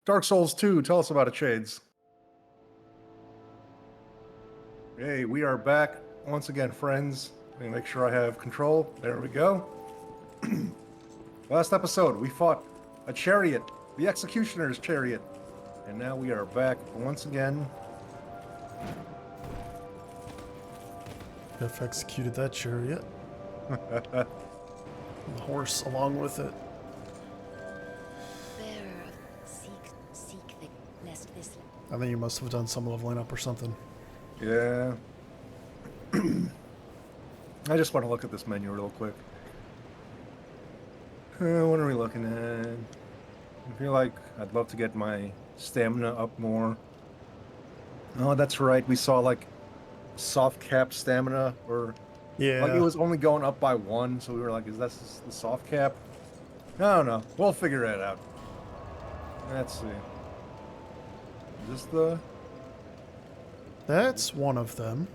Dark Souls 2, tell us about it, Shades. Hey, we are back once again, friends. Let me make sure I have control. There we go. Last episode, we fought a chariot, the Executioner's chariot. And now we are back once again. Jeff executed that chariot. Uh, The horse along with it. Bearer, seek the nest this. I think you must have done some leveling up or something. Yeah. I just want to look at this menu real quick. What are we looking at? I feel like I'd love to get my stamina up more. Oh, that's right. We saw like soft cap stamina, or Yeah. like it was only going up by 1, so we were like, is that the soft cap? I don't know. We'll figure it out. Let's see. Is this the... That's one of them.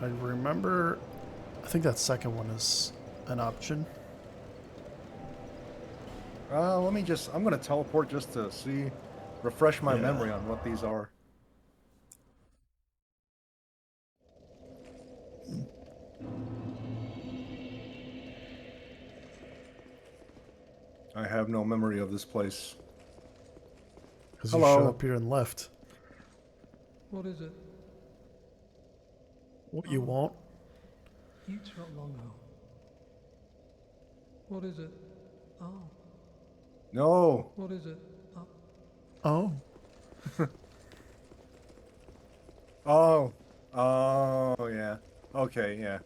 I remember... I think that second one is an option. Let me just... I'm going to teleport just to see... Refresh my Yeah. memory on what these are. I have no memory of this place. Because you Hello. showed up here and left. What is it? What you want? You trot longo. What is it? Oh, No! what is it? Oh. Oh! Oh, yeah. Okay, yeah.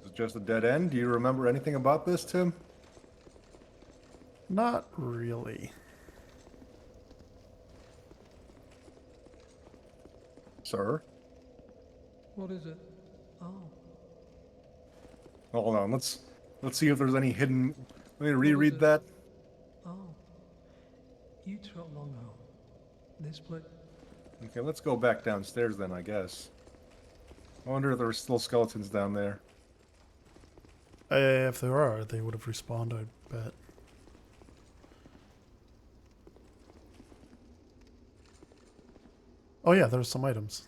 Is it just a dead end? Do you remember anything about this, Tim? Not really. Sir? What is it? Oh, Hold on, let's see if there's any hidden... Let me is reread it? that. oh. You trot longo. This place. Okay, let's go back downstairs then, I guess. I wonder if there's still skeletons down there. If there are, they would have respawned, I bet. Oh yeah, there's some items.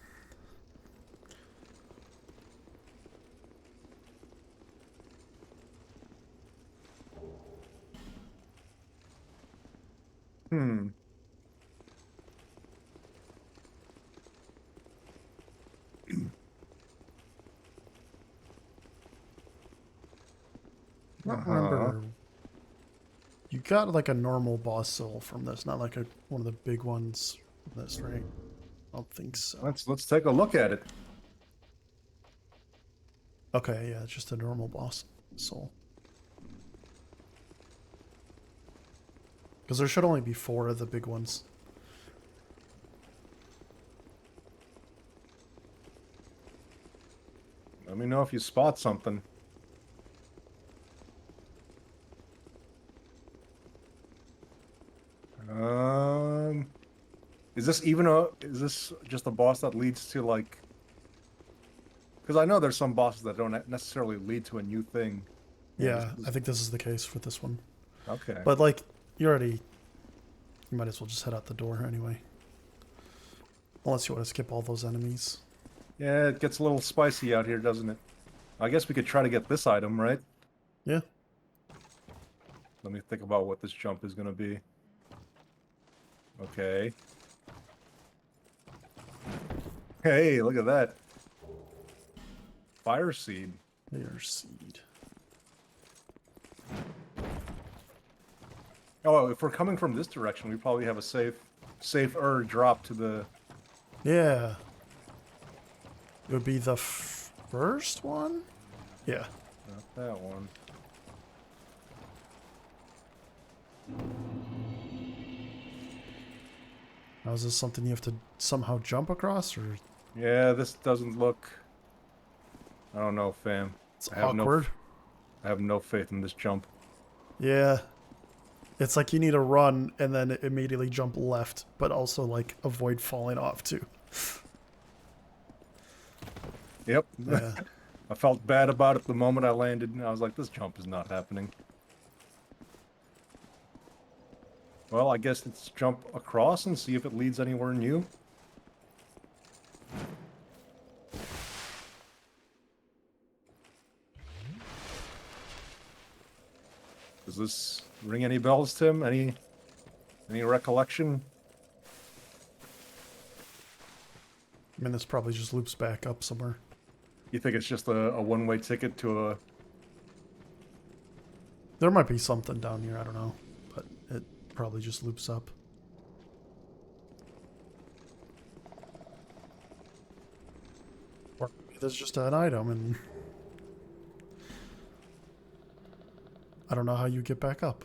Hmm. I don't remember. You got like a normal boss soul from this, not like one of the big ones from this, right? I don't think so. Let's take a look at it. Okay, yeah, it's just a normal boss soul. Because there should only be 4 of the big ones. Let me know if you spot something. Is this just a boss that leads to like... Because I know there's some bosses that don't necessarily lead to a new thing. Yeah, I think this is the case for this one. Okay. But like, you might as well just head out the door anyway. Unless you want to skip all those enemies. Yeah, it gets a little spicy out here, doesn't it? I guess we could try to get this item, right? Yeah. Let me think about what this jump is going to be. Okay. Hey, look at that. Fire seed. Fire seed. Oh, if we're coming from this direction, we probably have a safer drop to the... Yeah. It would be the first one? Yeah. Not that one. Now, is this something you have to somehow jump across, or Yeah, this doesn't look... I don't know, fam. it's I have awkward? I have no faith in this jump. Yeah. It's like you need to run and then immediately jump left, but also like avoid falling off too. Yep. Yeah. I felt bad about it the moment I landed, and I was like, this jump is not happening. Well, I guess let's jump across and see if it leads anywhere new. Does this ring any bells, Tim? Any recollection? I mean, this probably just loops back up somewhere. You think it's just a one-way ticket to a... There might be something down here, I don't know. But it probably just loops up. Or maybe there's just an item and... I don't know how you get back up.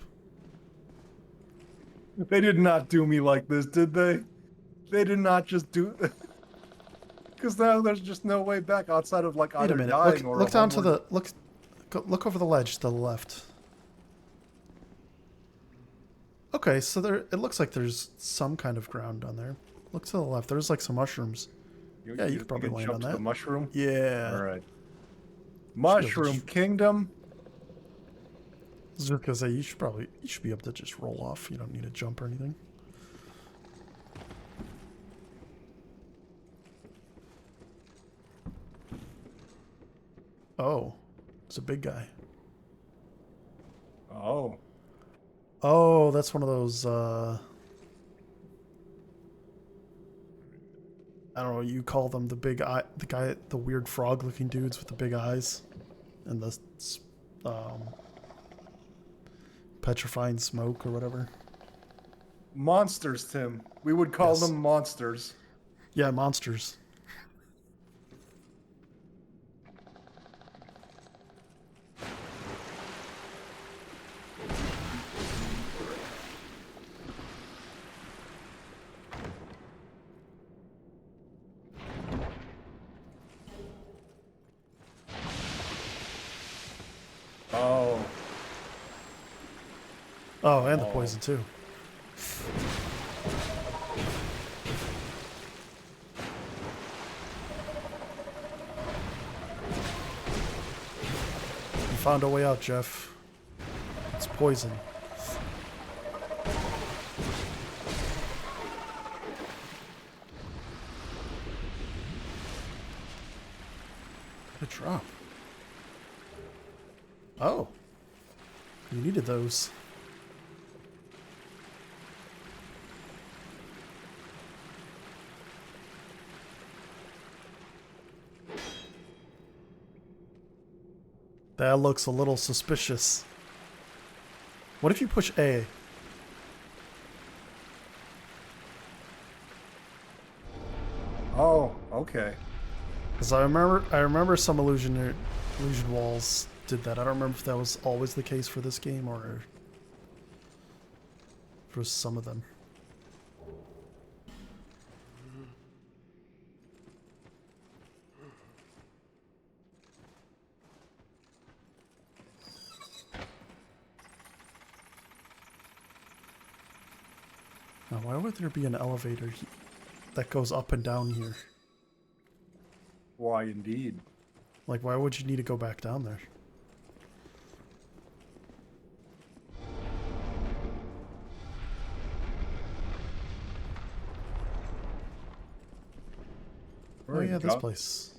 They did not do me like this, did they? They did not just do... Because now there's just no way back outside of, like, Wait a either minute. dying or Look a down to homeward- the... Look over the ledge to the left. Okay, so there... It looks like there's some kind of ground down there. Look to the left. There's, like, some mushrooms. Yeah, you could probably land jump on to that. the mushroom? Yeah. Alright. Mushroom Kingdom? I was just gonna say, you should be able to just roll off. You don't need to jump or anything. Oh, it's a big guy. Oh. Oh, that's one of those, I don't know, you call them the big eye, the weird frog looking dudes with the big eyes and the, petrifying smoke or whatever. Monsters, Tim. We would call Yes. them monsters. Yeah, monsters. Oh. Oh, and the Oh. poison too. You found a way out, Jeff. It's poison. Good drop. Oh. You needed those. That looks a little suspicious. What if you push A? Oh, okay. Because I remember some illusion walls did that. I don't remember if that was always the case for this game or for some of them. Now, why would there be an elevator that goes up and down here? Why, indeed. Like, why would you need to go back down there? Where Oh you yeah, this go? place.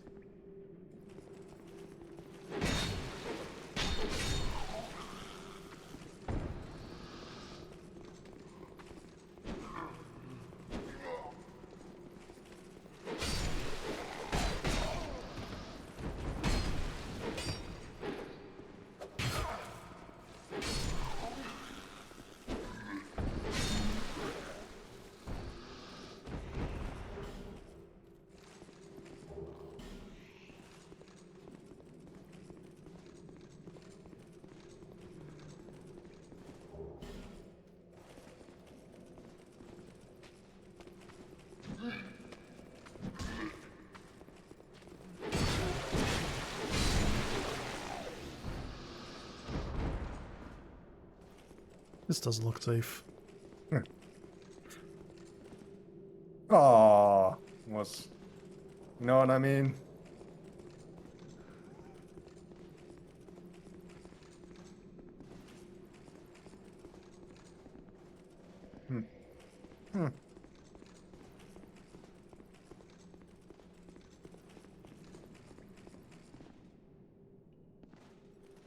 This doesn't look safe. Aw. Was, you know what I mean? Hmm. Hmm.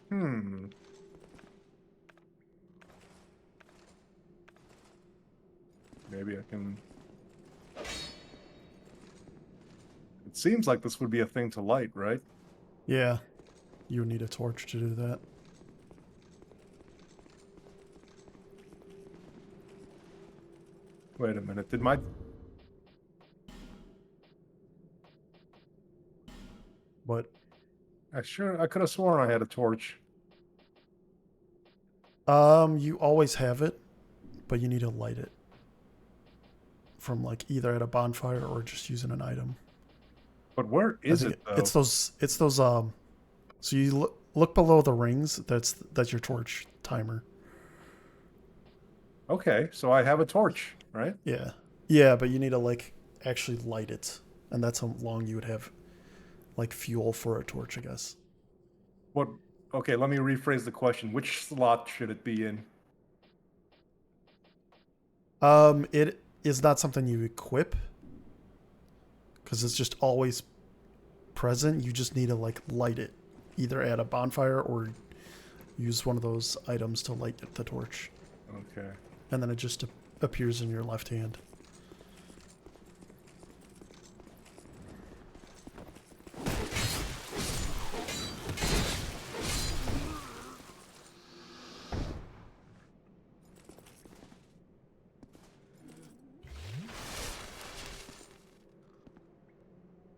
Hmm. Maybe I can... It seems like this would be a thing to light, right? Yeah. You would need a torch to do that. Wait a minute, did my... But I could have sworn I had a torch. you always have it, but you need to light it from like either at a bonfire or just using an item. But where I is think it, though? it's those so you look below the rings, that's your torch timer. Okay, so I have a torch, right? Yeah. Yeah, but you need to like actually light it. And that's how long you would have like fuel for a torch, I guess. What? Okay, let me rephrase the question. Which slot should it be in? It is not something you equip because it's just always present. You just need to like light it, either at a bonfire or use one of those items to light the torch, Okay. and then it just appears in your left hand.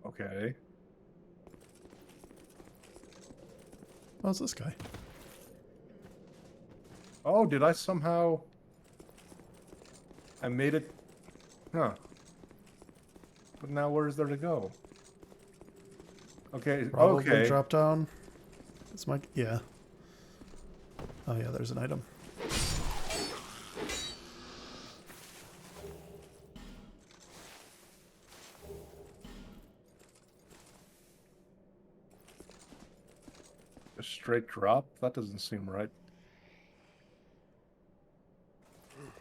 Okay. How's this guy? Oh, did I somehow... I made it... Huh. But now where's there to go? Okay, Probably okay. drop down. It's my yeah. Oh yeah, there's an item. A straight drop? That doesn't seem right.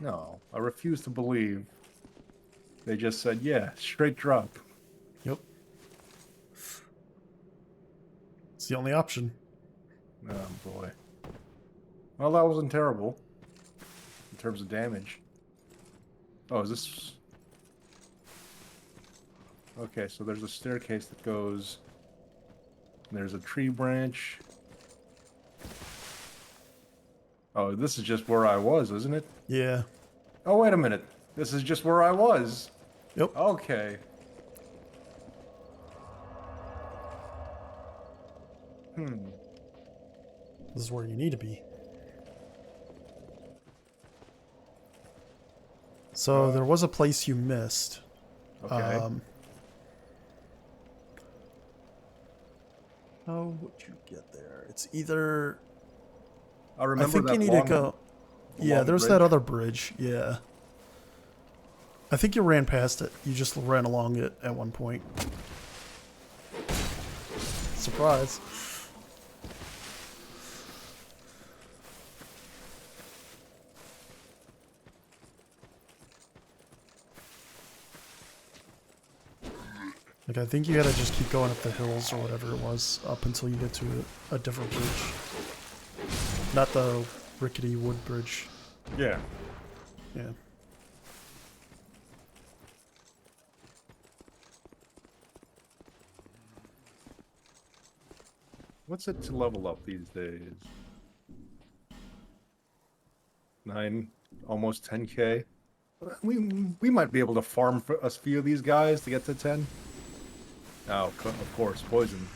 No, I refuse to believe. They just said, yeah, straight drop. Yep. It's the only option. Oh, boy. Well, that wasn't terrible. In terms of damage. Oh, is this... Okay, so there's a staircase that goes... There's a tree branch. Oh, this is just where I was, isn't it? Yeah. Oh, wait a minute. This is just where I was. Yep. Okay. This is where you need to be. So there was a place you missed. Okay. How would you get there? It's either... I remember I think that you need long, to go... the Yeah, long there's bridge. that other bridge. Yeah. I think you ran past it. You just ran along it at one point. Surprise. Like, I think you gotta just keep going up the hills or whatever it was up until you get to a different bridge. Not the rickety wood bridge. Yeah. Yeah. What's it to level up these days? 9, almost 10k. We might be able to farm for a few of these guys to get to 10. Oh, of course, poison.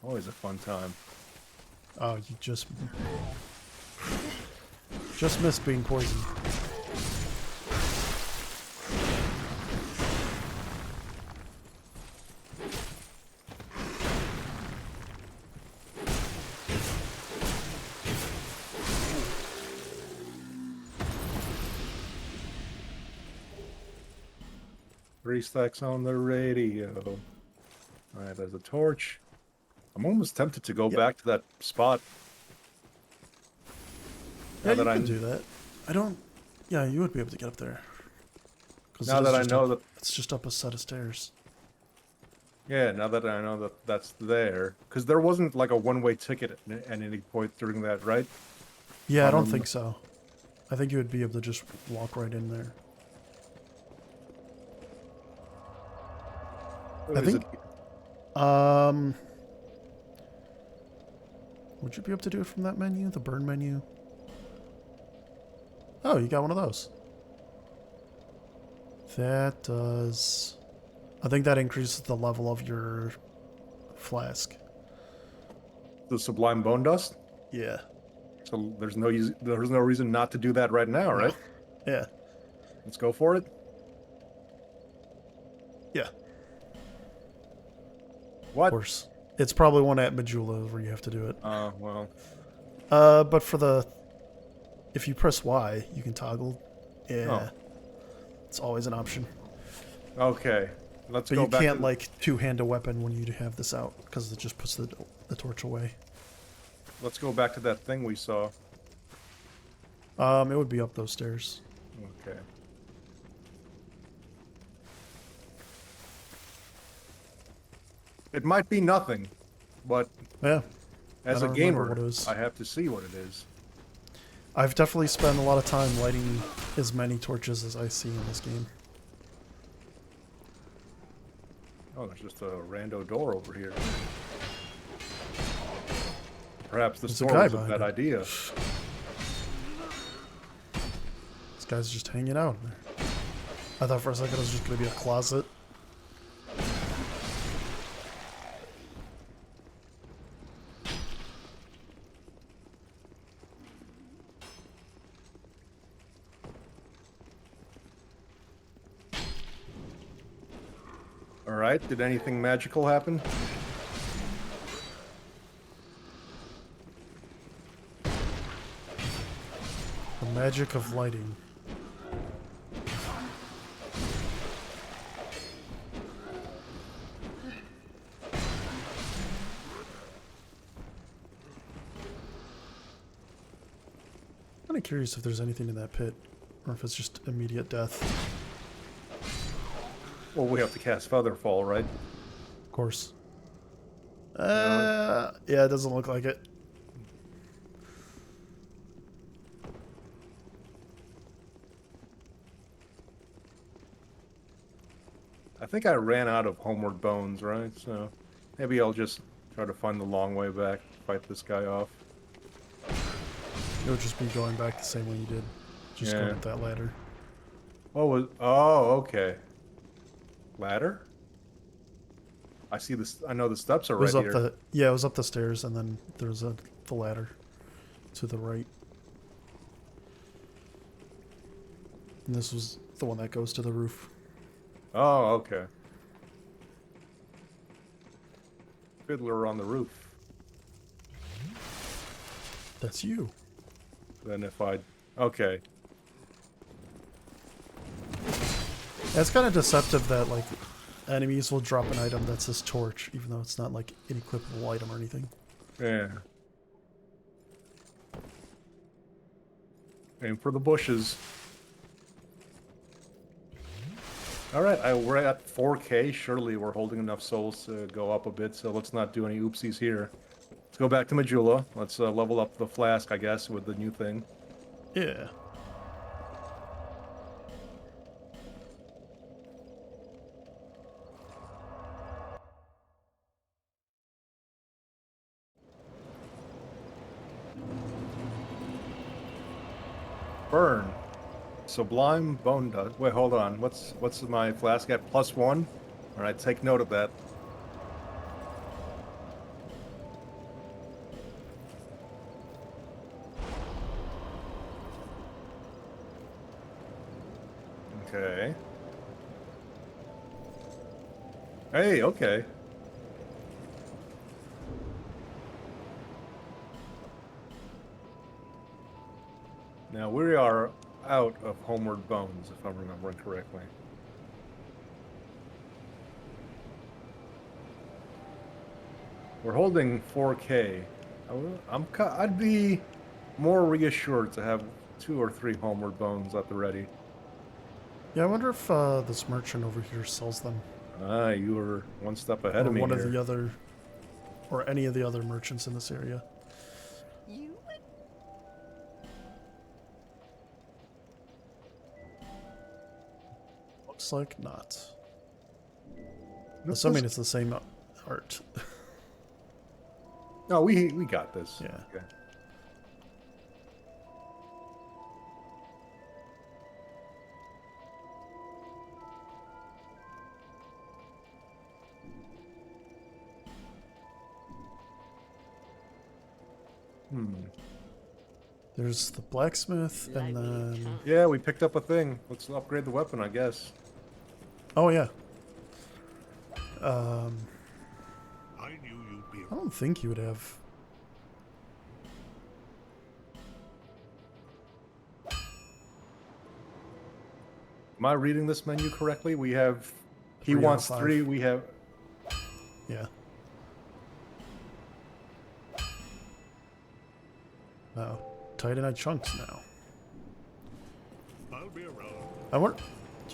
Always a fun time. Oh, you just missed being poisoned. 3 stacks on the radio. Alright, there's a torch. I'm almost tempted to go Yep. back to that spot. Yeah, Now you that can I- do that. I don't. Yeah, you would be able to get up there. 'Cause Now it is that I just know up- that- it's just up a set of stairs. Yeah, now that I know that that's there. Because there wasn't like a one-way ticket at any point during that, right? Yeah, I don't Um, think so. I think you would be able to just walk right in there. I Is think- it- Would you be able to do it from that menu, the burn menu? Oh, you got one of those. That does. I think that increases the level of your flask. the Sublime Bone Dust? Yeah. So there's no reason not to do that right now, right? Yeah. Let's go for it. Yeah. What? Of course. It's probably one at Majula where you have to do it. Well. But for the. If you press Y, you can toggle. Yeah. Oh. It's always an option. Okay. Let's But go you back can't, to... like, two-hand a weapon when you have this out, because it just puts the torch away. Let's go back to that thing we saw. It would be up those stairs. Okay. It might be nothing, but Yeah. as I a don't remember gamer, what it is. I have to see what it is. I've definitely spent a lot of time lighting as many torches as I see in this game. Oh, there's just a rando door over here. Perhaps the There's a store guy was a behind bad it. idea. This guy's just hanging out in there. I thought for a second it was just going to be a closet. Alright, did anything magical happen? The magic of lighting. I'm kind of curious if there's anything in that pit, or if it's just immediate death. Well, we have to cast Featherfall, right? Of course. Yeah, it doesn't look like it. I think I ran out of Homeward Bones, right? So maybe I'll just try to find the long way back, fight this guy off. It would just be going back the same way you did. Just Yeah. going up that ladder. What was... Oh, okay. Ladder? I see this. I know the steps are It was right up here. the yeah, it was up the stairs, and then there's the ladder to the right. And this was the one that goes to the roof. Oh, okay. Fiddler on the roof. That's you. Then if I... Okay. It's kind of deceptive that like enemies will drop an item that's this torch, even though it's not like an equipable item or anything. Yeah. Aim for the bushes. Alright, we're at 4K. Surely we're holding enough souls to go up a bit, so let's not do any oopsies here. Let's go back to Majula. Let's level up the flask, I guess, with the new thing. Yeah. Burn. Sublime Bone Dust. Wait, hold on. What's my flask at? +1? Alright, take note of that. Okay. Hey, okay. Now we are out of Homeward Bones, if I'm remembering correctly. We're holding 4K. I'd be more reassured to have 2 or 3 homeward bones at the ready. Yeah, I wonder if this merchant over here sells them. Ah, you were one step ahead Or of me one here. of the other, or any of the other merchants in this area. You Looks like not. This Assuming is- it's the same art. No, we got this. Yeah. Okay. There's the blacksmith, and then... Yeah, we picked up a thing. Let's upgrade the weapon, I guess. Oh, yeah. I knew you'd be. I don't think you would have... Am I reading this menu correctly? We have... He 3 out of wants 5. 3, we have... Yeah. Oh, Titanite chunks now. I'll be around. I want...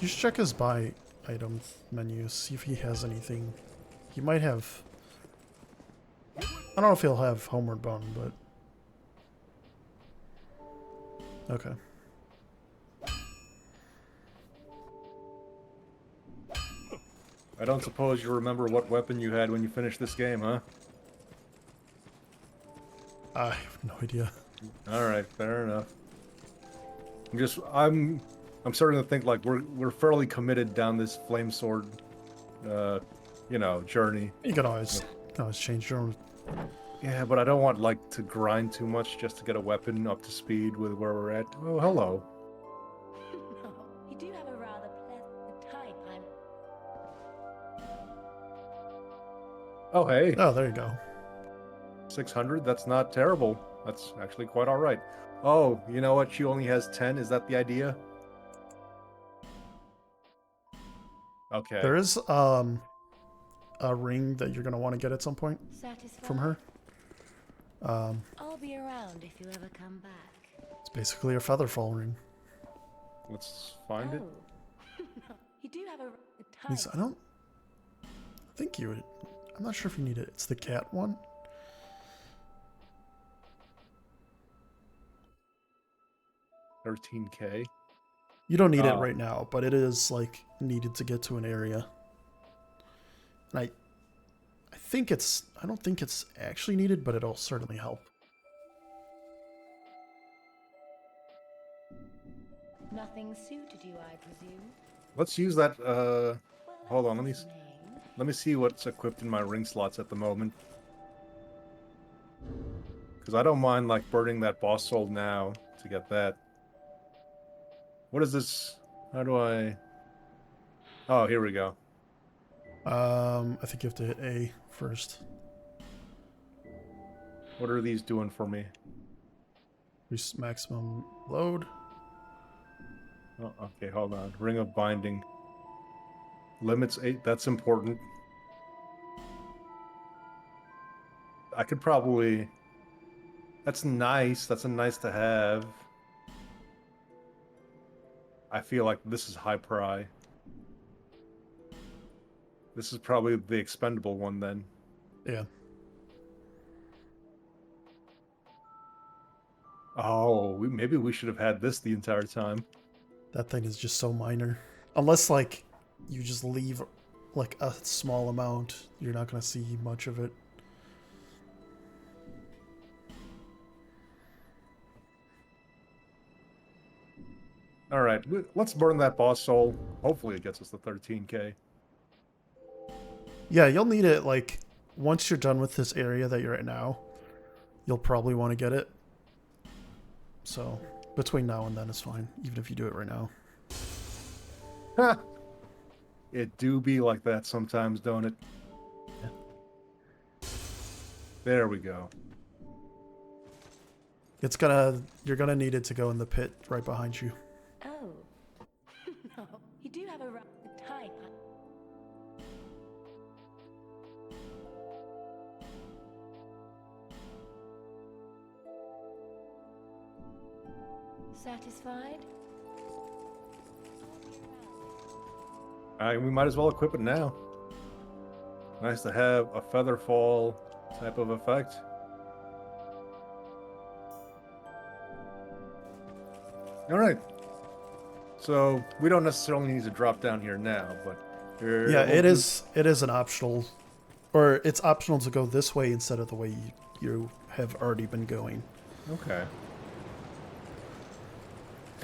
You should check his buy item menu, see if he has anything. He might have... I don't know if he'll have Homeward Bone, but... Okay. I don't suppose you remember what weapon you had when you finished this game, huh? I have no idea. Alright, fair enough. I'm starting to think like we're fairly committed down this flame sword journey. You can always change your own... Yeah, but I don't want like to grind too much just to get a weapon up to speed with where we're at. Oh, hello. No, you do have a rather pleasant type. Oh, hey. Oh, there you go. 600? That's not terrible. That's actually quite alright. Oh, you know what? She only has 10. Is that the idea? Okay. There is a ring that you're going to want to get at some point Satisfied? from her. I'll be around if you ever come back. It's basically a Featherfall ring. Let's find it. Oh. You do have a At least type. I don't think you would... I'm not sure if you need it. It's the cat one. $13K. You don't need it Oh. right now, but it is like needed to get to an area. And I think it's... I don't think it's actually needed, but it'll certainly help. Nothing suited you, I presume. Let's use that. Well, Hold on, that's let me his name. Let me see what's equipped in my ring slots at the moment. Because I don't mind like burning that boss soul now to get that. What is this? How do I? Oh, here we go. I think you have to hit A first. What are these doing for me? Increase maximum load. Oh, okay, hold on. Ring of Binding. Limits 8. That's important. I could probably... That's nice. That's a nice to have. I feel like this is high pry. This is probably the expendable one then. Yeah. Oh, maybe we should have had this the entire time. That thing is just so minor. Unless, like, you just leave, like, a small amount, you're not going to see much of it. Alright, let's burn that boss soul. Hopefully it gets us the 13k. Yeah, you'll need it, like, once you're done with this area that you're at now, you'll probably want to get it. So, between now and then is fine, even if you do it right now. Ha! It do be like that sometimes, don't it? Yeah. There we go. You're gonna need it to go in the pit right behind you. Oh. No, you do have a type. Satisfied? We might as well equip it now. Nice to have a feather fall type of effect. Alright. So, we don't necessarily need to drop down here now, but... Yeah, it is an optional, or it's optional to go this way instead of the way you have already been going. Okay.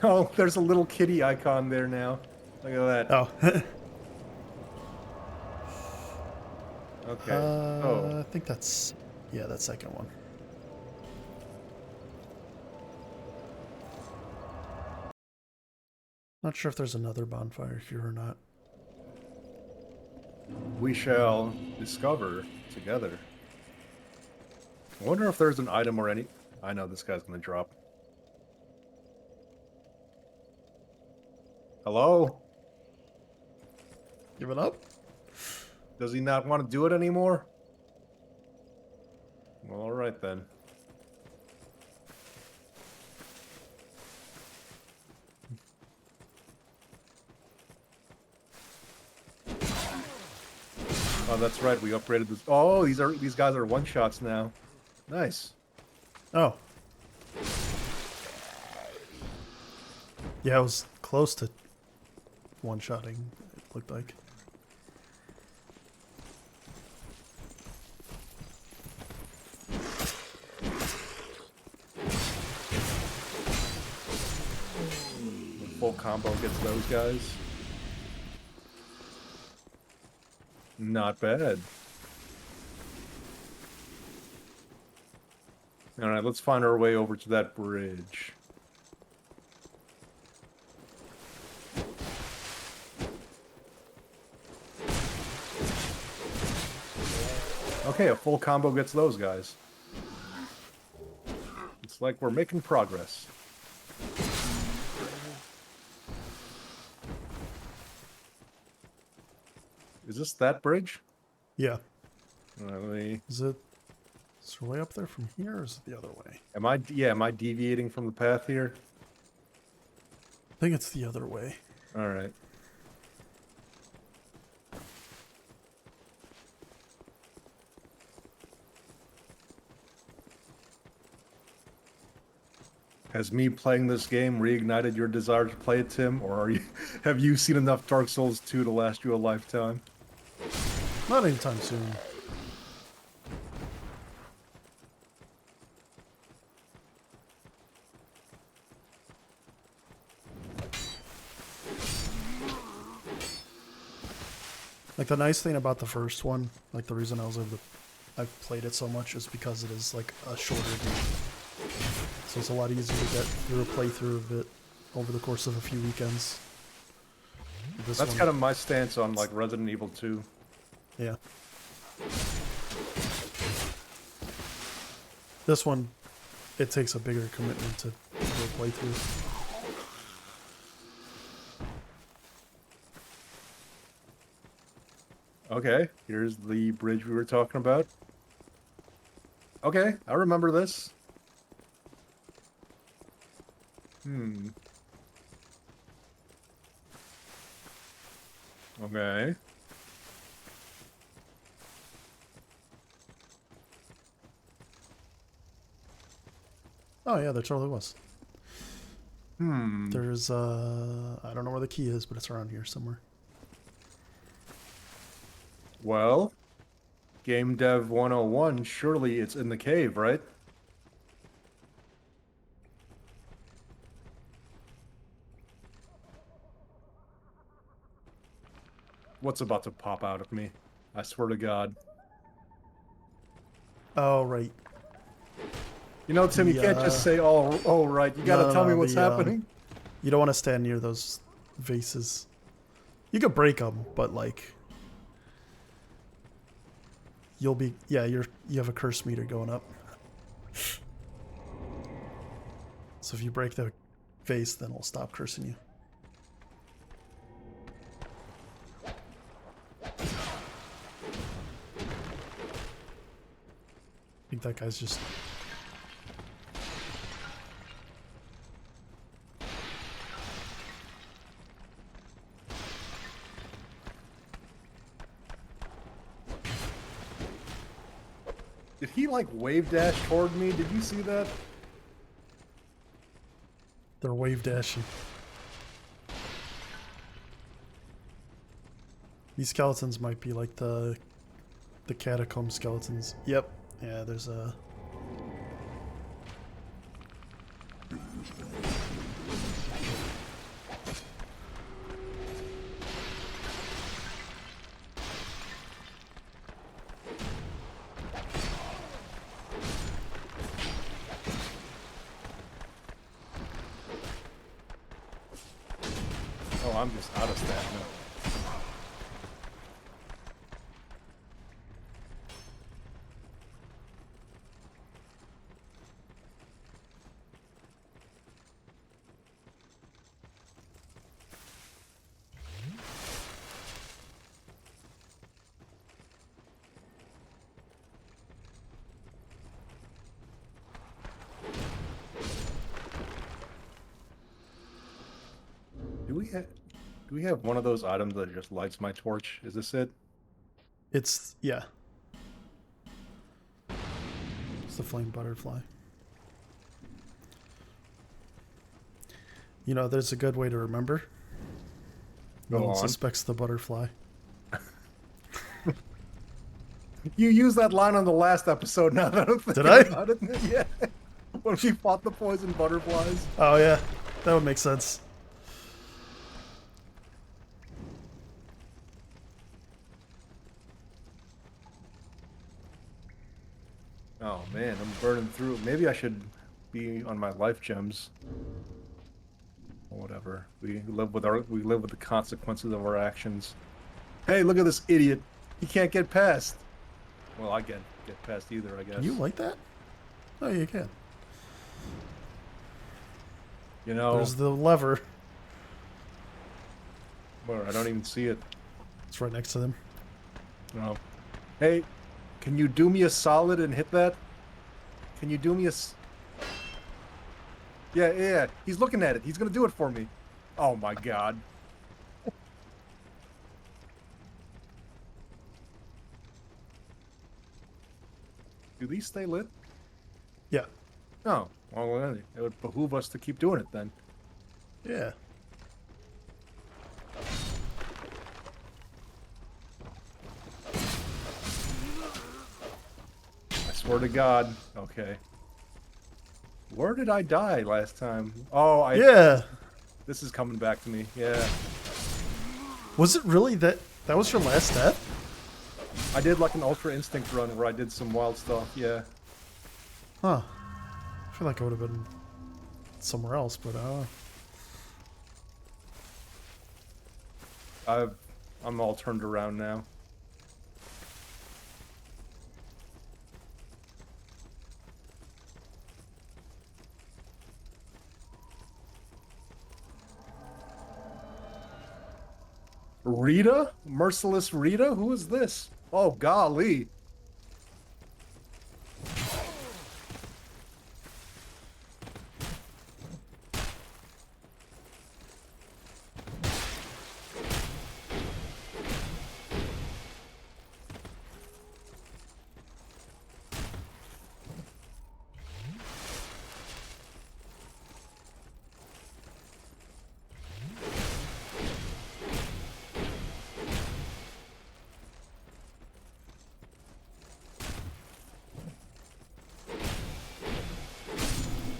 Oh, there's a little kitty icon there now. Look at that. Oh. Okay. Oh. I think that's, yeah, that second one. Not sure if there's another bonfire here or not. We shall discover together. I wonder if there's an item or any... I know this guy's gonna drop. Hello? Give it up? Does he not want to do it anymore? Well, alright then. Oh, that's right. We upgraded this. Oh, these guys are one shots now. Nice. Oh. Yeah, I was close to one-shotting, it looked like. Full combo gets those guys. Not bad. Alright, let's find our way over to that bridge. Okay, a full combo gets those guys. It's like we're making progress. Is this that bridge? Yeah. Let me... Is it way up there from here, or is it the other way? Am I deviating from the path here? I think it's the other way. Alright. Has me playing this game reignited your desire to play it, Tim? Or have you seen enough Dark Souls 2 to last you a lifetime? Not anytime soon. Like, the nice thing about the first one, like the reason I've played it so much is because it is like a shorter game. So it's a lot easier to get through a playthrough of it over the course of a few weekends. That's kind of my stance on like Resident Evil 2. Yeah. This one, it takes a bigger commitment to do a playthrough. Okay, here's the bridge we were talking about. Okay, I remember this. Okay. Oh yeah, there totally was. Hmm. There's I don't know where the key is, but it's around here somewhere. Well, Game Dev 101, surely it's in the cave, right? What's about to pop out of me? I swear to God. Oh right. You know, Tim, you can't just say, oh, right. You gotta tell me what's happening. You don't want to stand near those vases. You could break them, but like, you'll be, yeah, you have a curse meter going up. So if you break the vase, then it'll stop cursing you. I think that guy's just... like wave dash toward me? Did you see that? They're wave dashing. These skeletons might be like the catacomb skeletons. Yep. Yeah, there's a... Oh, I'm just out of stamina. Do we have one of those items that just lights my torch? Is this it? It's... yeah. It's the flame butterfly. You know, there's a good way to remember. No Go one on. suspects the butterfly. You used that line on the last episode now that I'm thinking Did I? about it. Yeah. When we fought the poison butterflies. Oh yeah, that would make sense. Oh man, I'm burning through. Maybe I should be on my life gems. Or whatever. We live with the consequences of our actions. Hey, look at this idiot. He can't get past. Well, I get past either, I guess. Can you light that? Oh, you can. You know, There's the lever. where I don't even see it. It's right next to them. No. Hey, can you do me a solid and hit that? Can you do me a... Yeah. He's looking at it. He's gonna do it for me. Oh my god. Do these stay lit? Yeah. Oh, well, then it would behoove us to keep doing it then. Yeah. I swear to God. Okay. Where did I die last time? Oh, Yeah. This is coming back to me. Yeah. Was it really that? That was your last step? I did like an Ultra Instinct run where I did some wild stuff. Yeah. Huh. I feel like I would have been somewhere else, but I'm all turned around now. Rita? Merciless Rita? Who is this? Oh, golly.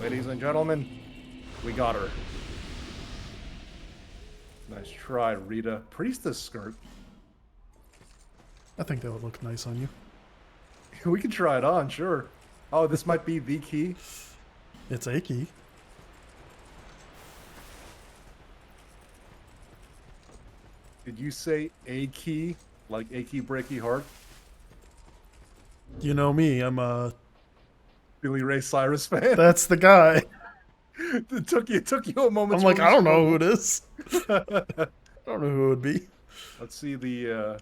Ladies and gentlemen, we got her. Nice try, Rita. Priestess skirt. I think that would look nice on you. We can try it on, sure. Oh, this might be the key. It's a key. Did you say a key? Like achy breaky heart? You know me, I'm Billy Ray Cyrus fan? that's the guy. It took you a moment. I'm like, I don't know who it is. I don't know who it would be. Let's see the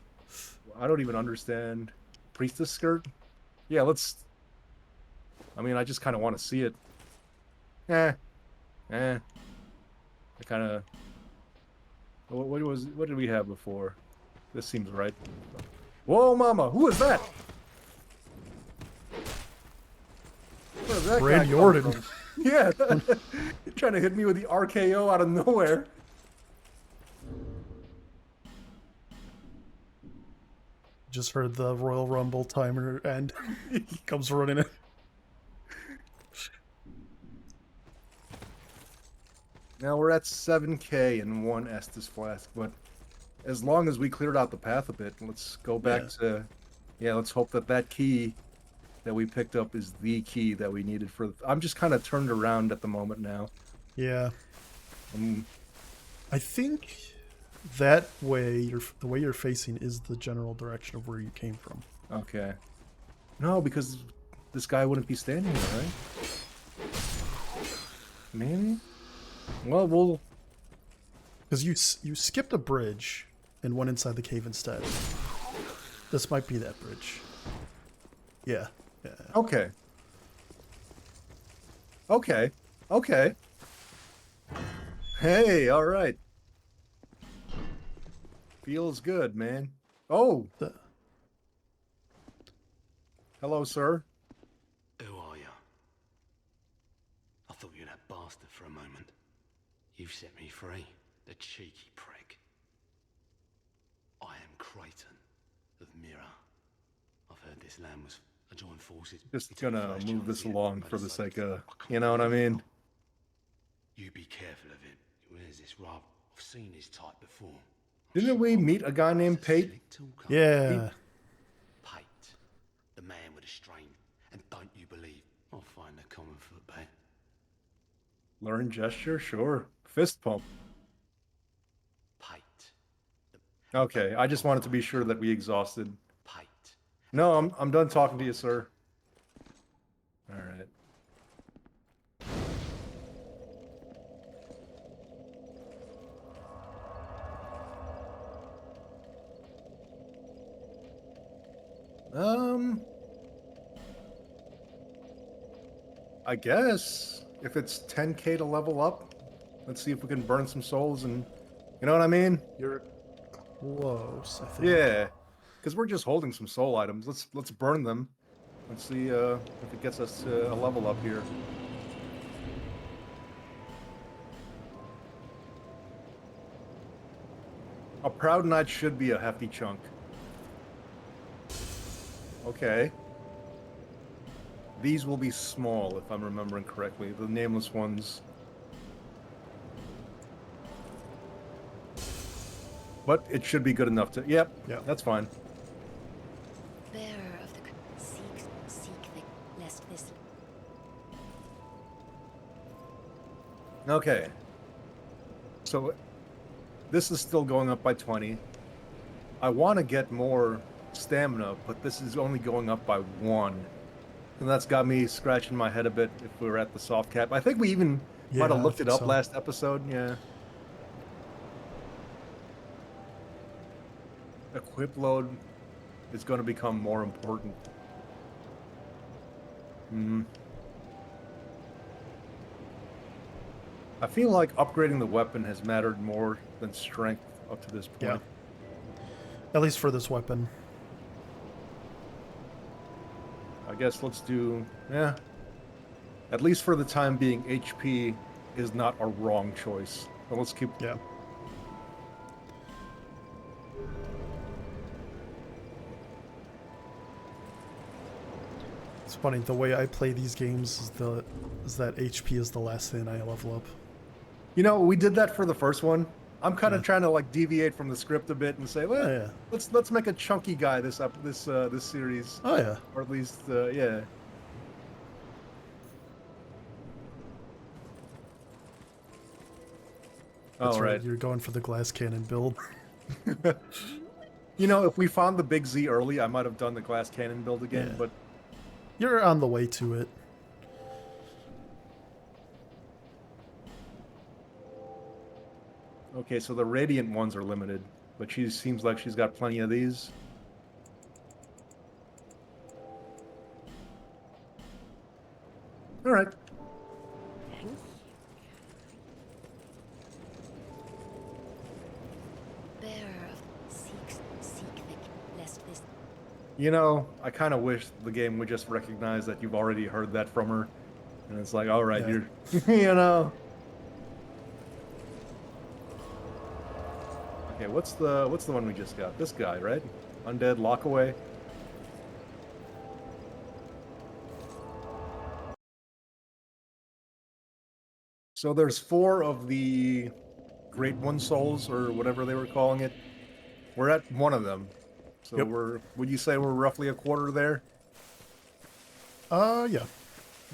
I don't even understand. Priestess skirt? Yeah, let's I mean, I just kind of want to see it. I kind of what did we have before? This seems right. Whoa, mama, who is that? Where's that guy Randy come Orton. from? Yeah. You're trying to hit me with the RKO out of nowhere. Just heard the Royal Rumble timer and he comes running in. Now we're at 7K and one Estus flask, but as long as we cleared out the path a bit, let's go back to... Yeah, let's hope that that key that we picked up is the key that we needed for... I'm just kind of turned around at the moment now. Yeah. I think that way, the way you're facing is the general direction of where you came from. Okay. No, because this guy wouldn't be standing there, right? Maybe? Well, we'll... Because you skipped a bridge and went inside the cave instead. This might be that bridge. Yeah. Yeah. Okay. Okay. Okay. Hey, all right. Feels good, man. Oh, The- hello, sir. Who are you? I thought you were that bastard for a moment. You've set me free, the cheeky prick. I am Creighton of Mira. I've heard this land was a joint forces. Just between gonna First move this Giants along and for the Minnesota. sake of, I can't you know what I believe mean? it. You be careful of him. He wears this rub. I've seen his type before. I'm Didn't we sure meet a guy named he's a Pate? slick talker. Yeah. Pate, the man with a strain. And don't you believe I'll find a common foot, babe. Learn gesture? Sure. Fist pump. Pate, Okay, I just wanted to be sure that we exhausted. Pate. No, I'm done talking to you, sir. All right. I guess if it's 10K to level up, let's see if we can burn some souls and, you know what I mean? You're close, I think. Yeah, because we're just holding some soul items. Let's burn them. Let's see if it gets us to a level up here. A Proud Knight should be a hefty chunk. Okay. These will be small, if I'm remembering correctly. The nameless ones. But it should be good enough to... Yep, Yeah. that's fine. Bearer of the seek the lest this Okay. So this is still going up by 20. I want to get more stamina, but this is only going up by 1. And that's got me scratching my head a bit if we were at the soft cap. I think we even might Yeah, have looked I it think up so. last episode. Yeah. Equip load is going to become more important. I feel like upgrading the weapon has mattered more than strength up to this point. Yeah. At least for this weapon. I guess let's do, yeah. At least for the time being, HP is not a wrong choice. But let's keep... Yeah. It's funny, the way I play these games is that HP is the last thing I level up. You know, we did that for the first one. I'm kind of trying to like deviate from the script a bit and say, well, Yeah. let's make a chunky guy this series, Oh yeah. or at least yeah. That's All right. You're going for the glass cannon build. You know, if we found the big Z early, I might have done the glass cannon build again, Yeah. but You're on the way to it. okay, so the radiant ones are limited, but she seems like she's got plenty of these. All right. bearer of seek the lest this You know, I kind of wish the game would just recognize that you've already heard that from her And it's like, all right, Yeah. you're, you know. Okay, what's the one we just got? This guy, right? Undead Lockaway. So there's 4 of the Great One Souls, or whatever they were calling it. We're at one of them. So Yep. would you say we're roughly a quarter there? Yeah. I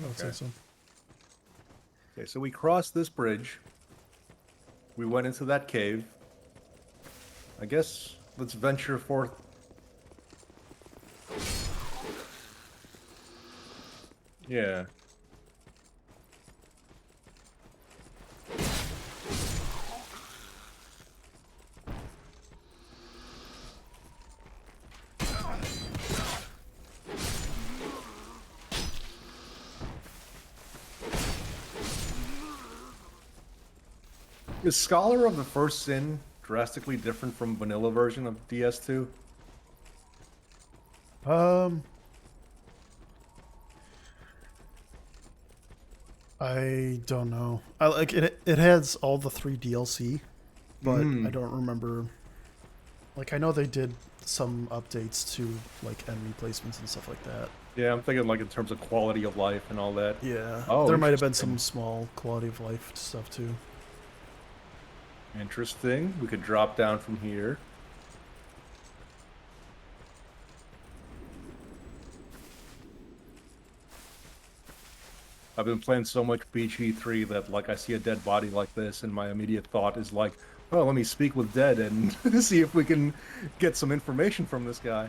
would say Okay. so. Okay, so we crossed this bridge. We went into that cave. I guess let's venture forth. Yeah. Is Scholar of the First Sin drastically different from vanilla version of DS2? I don't know. I like it. It has all the 3 DLC, but I don't remember. Like I know they did some updates to like enemy placements and stuff like that. Yeah, I'm thinking like in terms of quality of life and all that. Yeah. Oh, there might have been interesting. some small quality of life stuff too. Interesting. We could drop down from here. I've been playing so much BG3 that like I see a dead body like this and my immediate thought is like, oh, let me speak with Dead and see if we can get some information from this guy.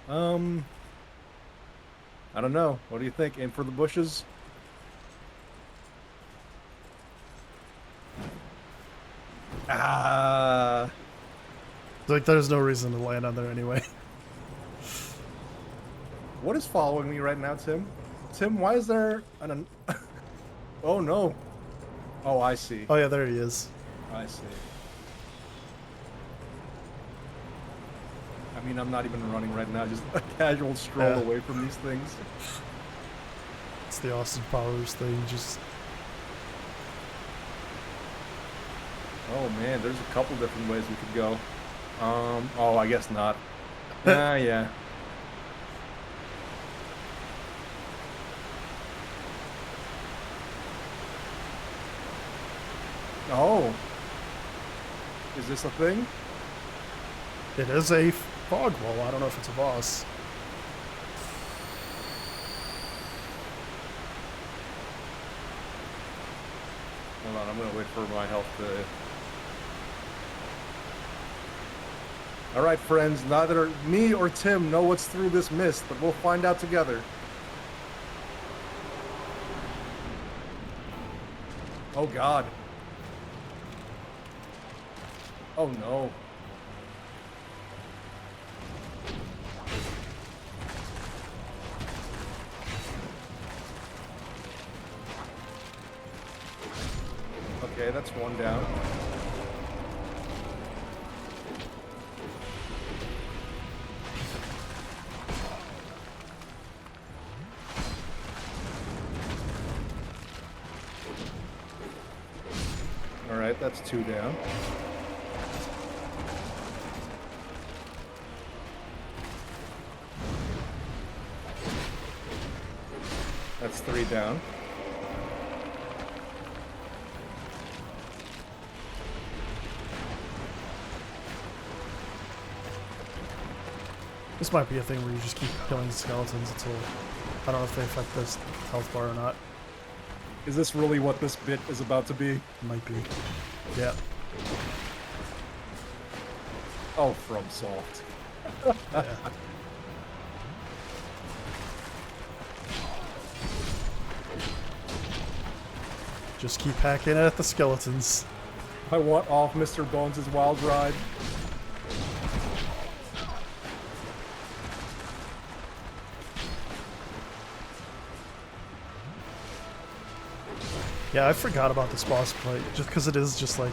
I don't know. What do you think? Aim for the bushes? Ah. Like there's no reason to land on there anyway. What is following me right now, Tim? Tim, why is there an... Oh, no. Oh, I see. Oh yeah, there he is. I see. I mean, I'm not even running right now, just a casual stroll Yeah. away from these things. It's the Austin Powers thing. Just Oh, man, there's a couple different ways we could go. Oh, I guess not. Ah, yeah. Oh. Is this a thing? it is a fog wall. I don't know if it's a boss. Hold on, I'm gonna wait for my health to... Alright, friends, neither me or Tim know what's through this mist, but we'll find out together. Oh, God. Oh, no. Okay, that's one down. Alright, that's 2 down. That's 3 down. This might be a thing where you just keep killing skeletons until I don't know if they affect this health bar or not. Is this really what this bit is about to be? Might be. Yeah. Oh, FromSoft. Yeah. Just keep hacking at the skeletons. I want off Mr. Bones' wild ride. Yeah, I forgot about this boss fight, just because it is just like...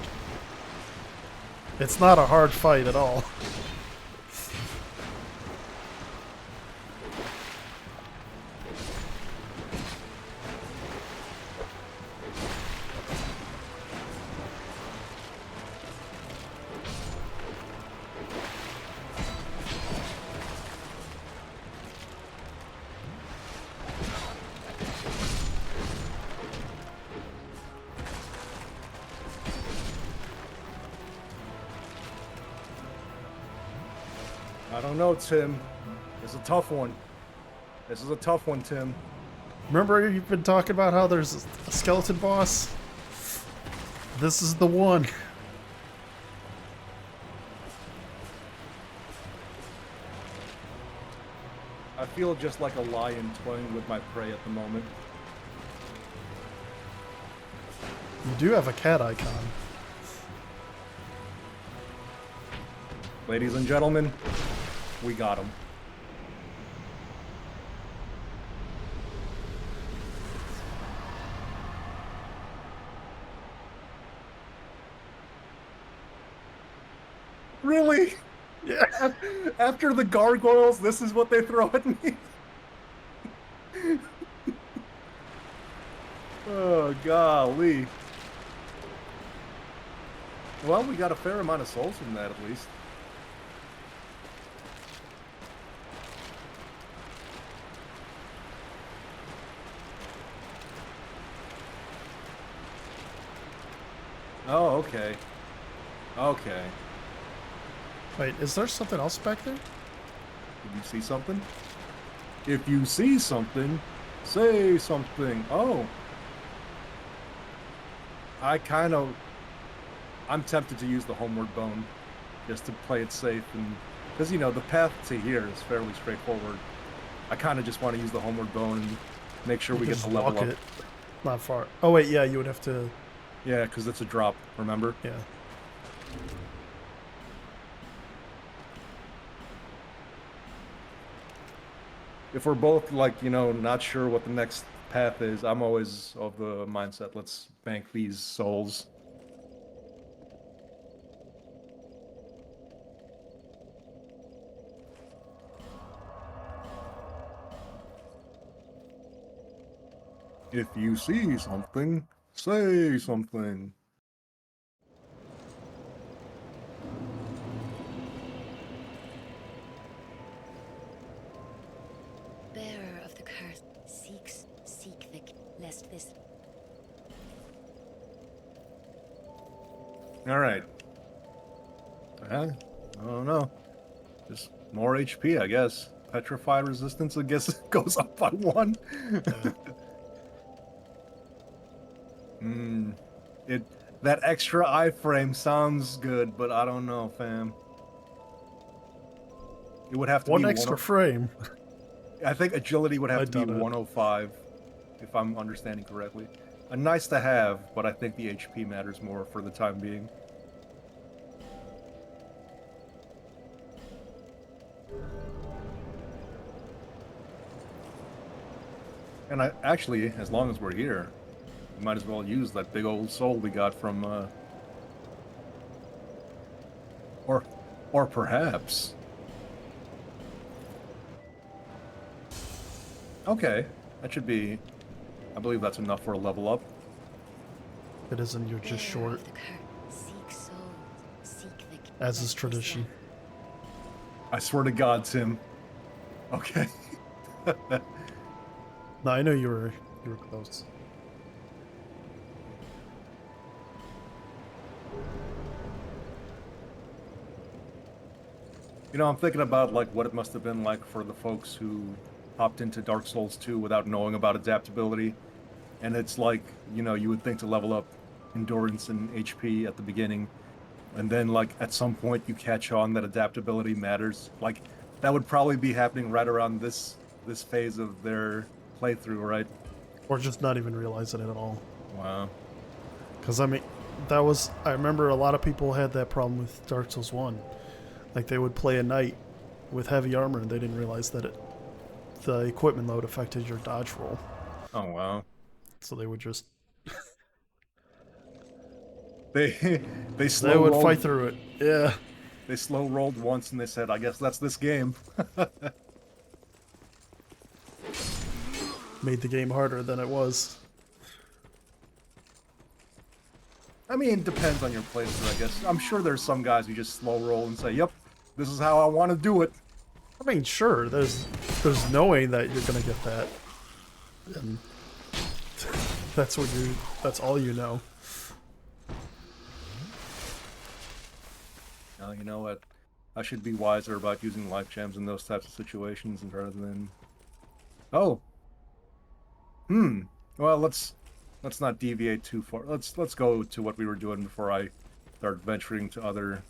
It's not a hard fight at all. I don't know, Tim. It's a tough one. This is a tough one, Tim. Remember you've been talking about how there's a skeleton boss? This is the one. I feel just like a lion toying with my prey at the moment. You do have a cat icon. Ladies and gentlemen, we got him. Really? Yeah. After the gargoyles, this is what they throw at me? Oh, golly. Well, we got a fair amount of souls from that, at least. Oh, okay. Okay. Wait, is there something else back there? Did you see something? If you see something, say something. Oh. I'm tempted to use the homeward bone just to play it safe, and because you know the path to here is fairly straightforward. I kind of just want to use the homeward bone and make sure we get Just the level walk up. it. Not far. Oh wait, yeah, you would have to. Yeah, because it's a drop. Remember? Yeah. If we're both like not sure what the next path is, I'm always of the mindset let's bank these souls. If you see something, say something. Bearer of the curse, seek the lest this. All right. I don't know. Just more HP, I guess. Petrified resistance, I guess, goes up by 1. That extra iframe sounds good, but I don't know, fam. It would have to One be extra frame. I think agility would have I to be doubt it. 105, if I'm understanding correctly. A nice to have, but I think the HP matters more for the time being. And actually, as long as we're here, we might as well use that big old soul we got from, or perhaps. Okay, that should be, I believe that's enough for a level up. It isn't. You're just Bearer short, of the curse, seek souls, seek the as is lest this tradition. I swear to God, Tim. Okay. No, I know you were close. You know, I'm thinking about like what it must have been like for the folks who hopped into Dark Souls 2 without knowing about adaptability. And it's like, you would think to level up endurance and HP at the beginning, and then like at some point you catch on that adaptability matters. Like that would probably be happening right around this phase of their playthrough, right? Or just not even realize it at all. Wow. Because, I mean, I remember a lot of people had that problem with Dark Souls 1. Like, they would play a knight with heavy armor and they didn't realize that the equipment load affected your dodge roll. Oh wow. So they would just... They slow They would rolled, fight through it. Yeah. They slow rolled once and they said, I guess that's this game. Made the game harder than it was. I mean, it depends on your playthrough, I guess. I'm sure there's some guys who just slow roll and say, yep, this is how I want to do it. I mean, sure, there's knowing that you're gonna get that. And that's all you know. Now, you know what? I should be wiser about using life gems in those types of situations rather than. Oh. Well, let's not deviate too far. Let's go to what we were doing before I start venturing to other.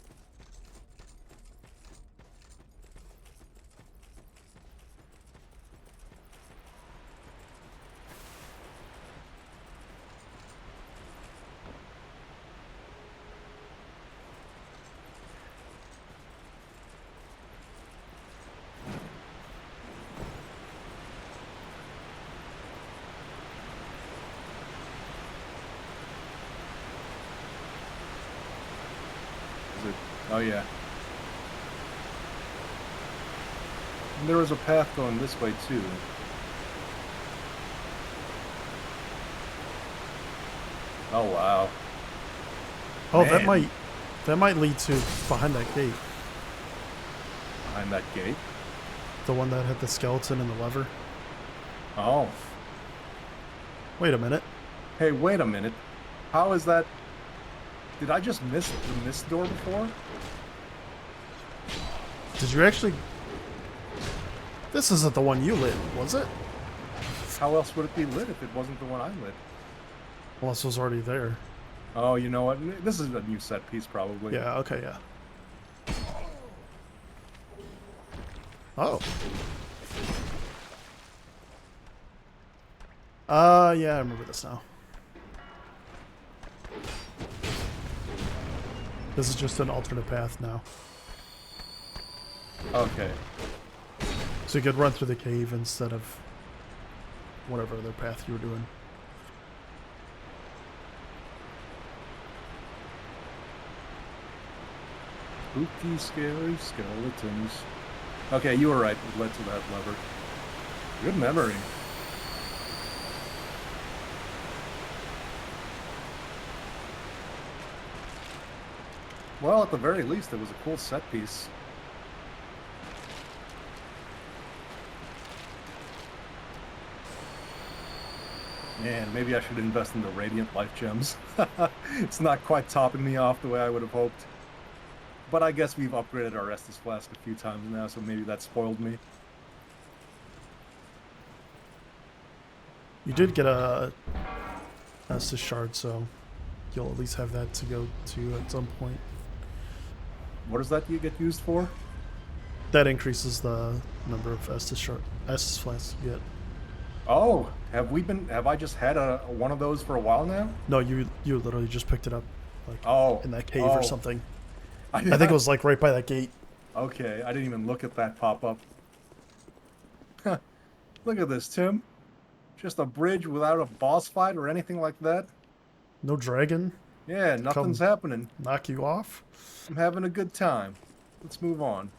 Is it? Oh yeah. And there was a path going this way too. Oh wow. Oh, Man. that might lead to behind that gate. Behind that gate. The one that had the skeleton and the lever. Oh. Wait a minute. Hey, wait a minute. How is that? Did I just miss this door before? Did you actually... This isn't the one you lit, was it? How else would it be lit if it wasn't the one I lit? Unless it was already there. Oh, you know what? This is a new set piece, probably. Yeah, okay, yeah. Oh. Yeah, I remember this now. This is just an alternate path now. Okay. So you could run through the cave instead of whatever other path you were doing. Spooky, scary skeletons. Okay, you were right. It led to that lever. Good memory. Well, at the very least, it was a cool set piece. Man, maybe I should invest in the Radiant Life Gems. It's not quite topping me off the way I would have hoped. But I guess we've upgraded our Estus Flask a few times now, so maybe that spoiled me. You did get a Estus shard, so you'll at least have that to go to at some point. What does that get used for? That increases the number of Estus flasks you get. Oh, have I just had one of those for a while now? No, you literally just picked it up, like in that cave or something. I think it was like right by that gate. Okay, I didn't even look at that pop up. Look at this, Tim. Just a bridge without a boss fight or anything like that. No dragon. Yeah, nothing's happening. Knock you off. I'm having a good time. Let's move on.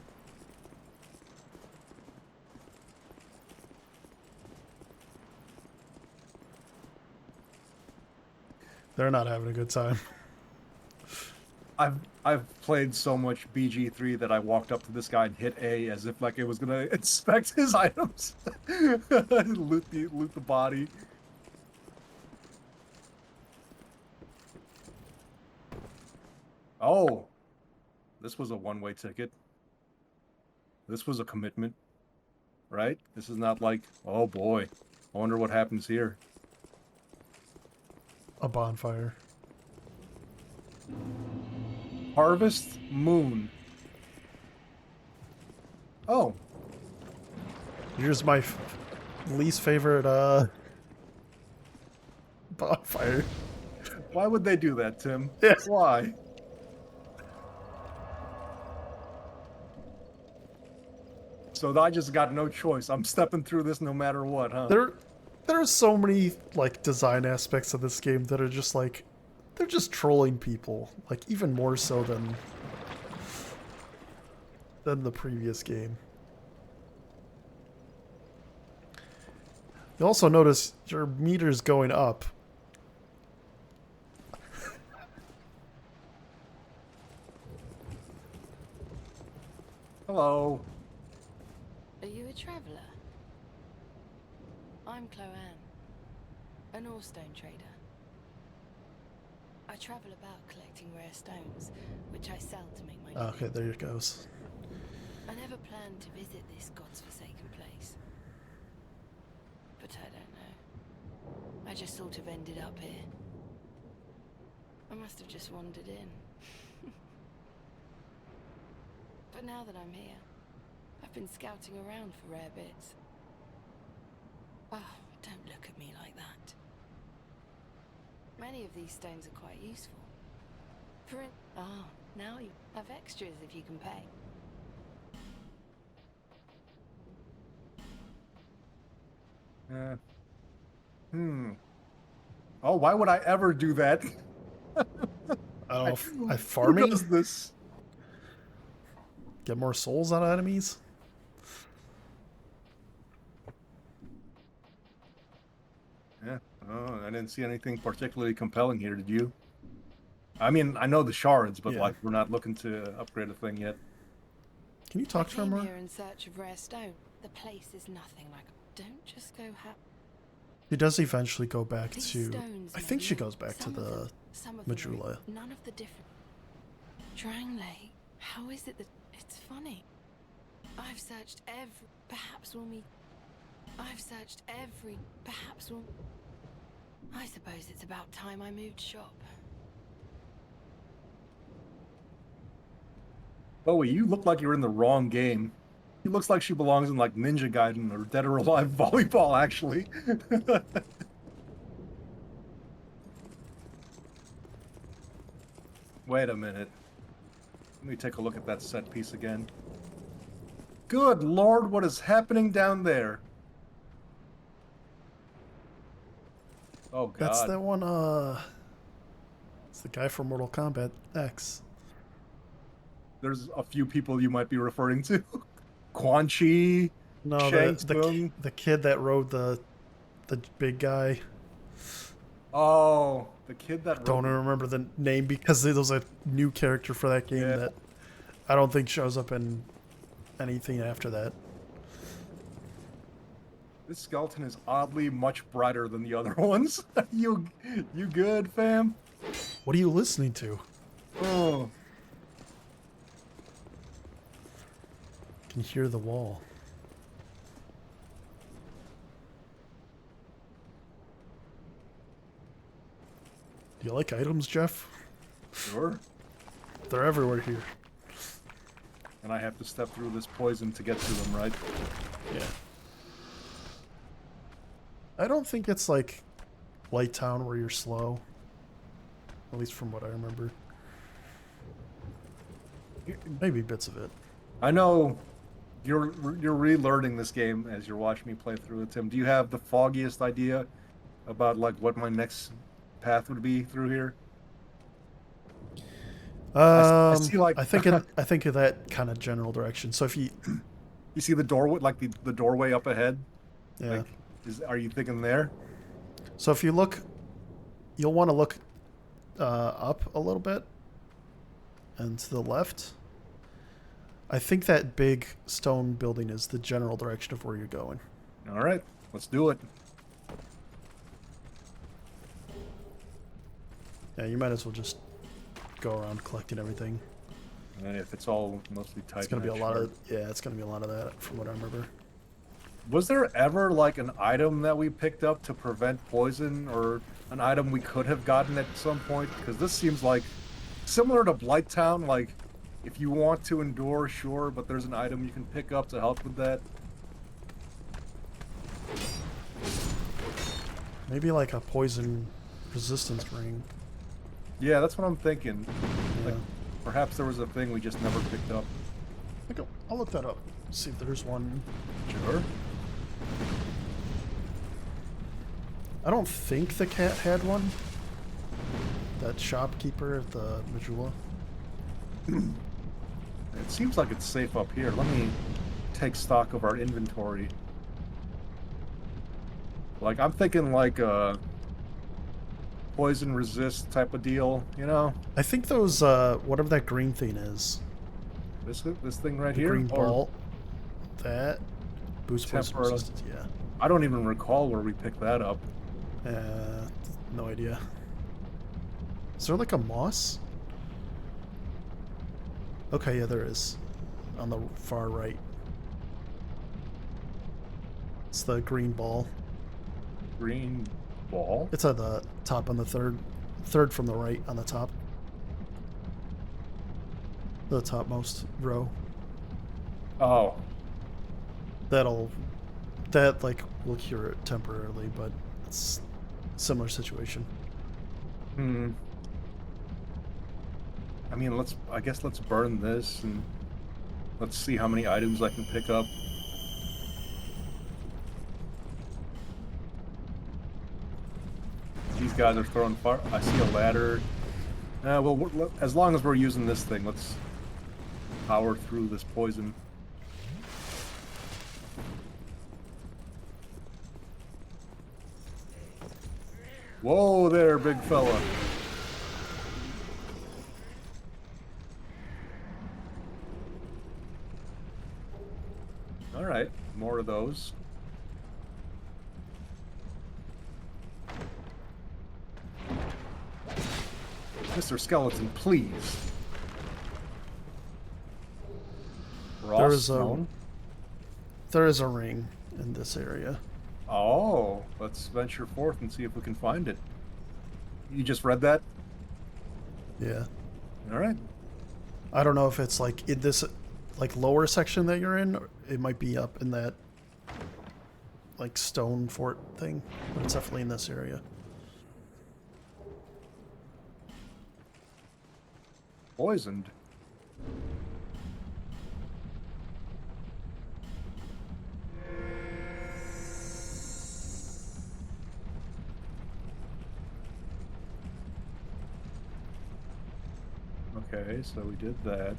They're not having a good time. I've played so much BG3 that I walked up to this guy and hit A as if like it was gonna inspect his items, loot the body. Oh, this was a one-way ticket. This was a commitment, right? This is not like, oh boy, I wonder what happens here. A bonfire. Harvest Moon. Oh. Here's my least favorite bonfire. Why would they do that, Tim? Yeah. Why? So I just got no choice. I'm stepping through this no matter what, huh? There are so many like design aspects of this game that are just like they're just trolling people, like even more so than the previous game. You also notice your meter's going up. Hello. Are you a traveller? I'm Chloanne, an ore-stone trader. I travel about collecting rare stones, which I sell to make my living. Okay, there it goes. I never planned to visit this god's forsaken place. But I don't know. I just sort of ended up here. I must have just wandered in. But now that I'm here, I've been scouting around for rare bits. Oh, don't look at me like that. Many of these stones are quite useful. Now you have extras if you can pay. Oh, why would I ever do that? I don't know if I Who farming does this? get more souls out of enemies. Yeah. Oh, I didn't see anything particularly compelling here. Did you? I mean, I know the shards, but Yeah. like we're not looking to upgrade a thing yet. Can you talk to her I came more? here in search of rare stone. The place is nothing like. Don't just go She does eventually go back These to. stones I may think she look- goes back to some of the them- some of them are- Majula. None of the different. Drangley, how is it that it's funny? I've searched every. Perhaps we'll meet. I've searched every. Perhaps we'll. I suppose it's about time I moved shop. Bowie, you look like you're in the wrong game. She looks like she belongs in like Ninja Gaiden or Dead or Alive Volleyball, actually. Wait a minute. Let me take a look at that set piece again. Good lord, what is happening down there? Oh god. That's that one. It's the guy from Mortal Kombat X. There's a few people you might be referring to. Quan Chi. No, Shang the Tsung. the kid that rode the big guy. Oh, the kid that Don't wrote- remember the name because there was a new character for that game Yeah. that I don't think shows up in anything after that. This skeleton is oddly much brighter than the other ones. you good, fam? What are you listening to? Oh. Can hear the wall. Do you like items, Jeff? Sure. They're everywhere here. And I have to step through this poison to get to them, right? Yeah. I don't think it's like Light Town where you're slow. At least from what I remember. Maybe bits of it. I know you're relearning this game as you're watching me play through it, Tim. Do you have the foggiest idea about like what my next path would be through here? I see, like- I think of that kind of general direction. So if you, You see the doorway, like the doorway up ahead? yeah. Like, are you thinking there? So if you look, you'll want to look up a little bit and to the left. I think that big stone building is the general direction of where you're going. All right, let's do it. Yeah, you might as well just go around collecting everything. And if it's all mostly typed, It's gonna be a lot of it's gonna be a lot of that from what I remember. Was there ever like an item that we picked up to prevent poison, or an item we could have gotten at some point? Because this seems like similar to Blighttown. Like, if you want to endure, sure, but there's an item you can pick up to help with that. Maybe like a poison resistance ring. Yeah, that's what I'm thinking. Yeah. Like, perhaps there was a thing we just never picked up. I'll look that up. See if there's one. Sure. I don't think the cat had one. That shopkeeper at the Majula. It seems like it's safe up here. Let me take stock of our inventory. Like, I'm thinking like a poison resist type of deal, you know? I think those whatever that green thing is. This thing right The here? green Or- ball. That boost poison Temporarily. resistance, yeah. I don't even recall where we picked that up. No idea. Is there like a moss? Okay, yeah, there is. on the far right. It's the green ball. Green ball? It's at the top on the third from the right on the top. The topmost row. Oh. That like will cure it temporarily, but it's a similar situation. Hmm. I mean, I guess let's burn this and let's see how many items I can pick up. These guys are throwing fire. I see a ladder. Well, as long as we're using this thing, let's power through this poison. Whoa there, big fella. Alright, more of those. Mr. Skeleton, please. There is a ring in this area. Oh, let's venture forth and see if we can find it. You just read that? Yeah. Alright. I don't know if it's like in this like lower section that you're in, or it might be up in that like stone fort thing, but it's definitely in this area. Poisoned. Okay, so we did that.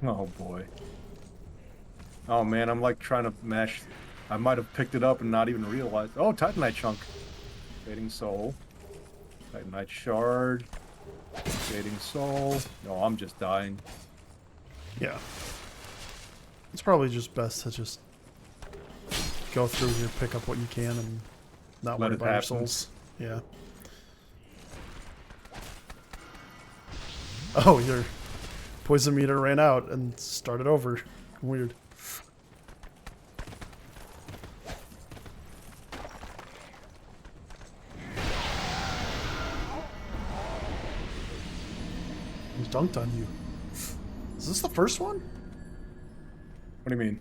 Oh boy. Oh man, I'm like trying to mash. I might have picked it up and not even realized. Oh, Titanite chunk. Fading soul. Titanite shard. Fading soul. No, I'm just dying. Yeah. It's probably just best to just go through here, pick up what you can, and not Let worry it about your happen. souls. Yeah. Oh, your poison meter ran out and started over. Weird. He dunked on you. Is this the first one? What do you mean?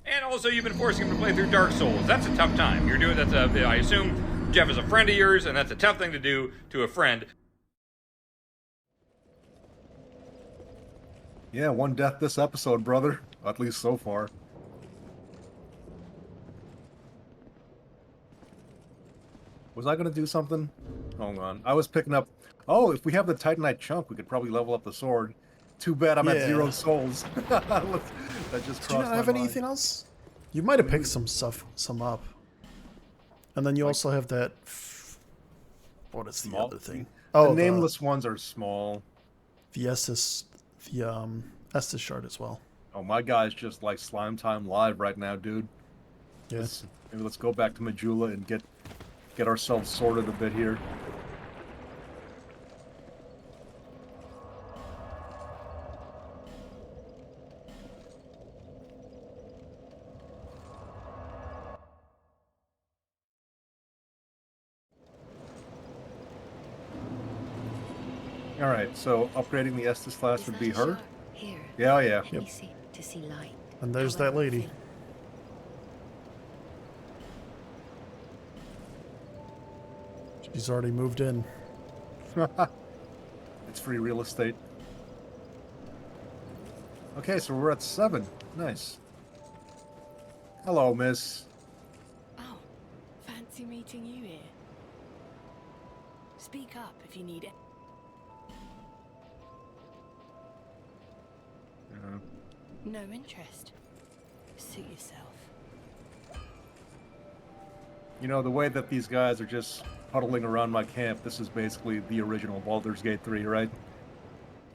And also, you've been forcing him to play through Dark Souls. That's a tough time. You're doing that's a. I assume Jeff is a friend of yours, and that's a tough thing to do to a friend. Yeah, one death this episode, brother. At least so far. Was I gonna do something? Hold on. I was picking up... Oh, if we have the Titanite chunk, we could probably level up the sword. Too bad I'm at Yeah. 0 souls. That just crossed Do you not have my mind. anything else? You might have picked some up. And then you also have that... What is the Small? other thing? The Oh, nameless ones are small. the Estus shard as well. Oh, my guy's just like Slime Time Live right now, dude. Yeah. Maybe let's go back to Majula and get ourselves sorted a bit here. All right, so upgrading the Estus class Is would that be a her. shot? Here. Yeah, yeah. Let me see to see light. And there's However that lady. thin. She's already moved in. It's free real estate. Okay, so we're at 7. Nice. Hello, miss. Oh, fancy meeting you here. Speak up if you need it. No interest. Suit yourself. You know, the way that these guys are just huddling around my camp, this is basically the original Baldur's Gate 3, right?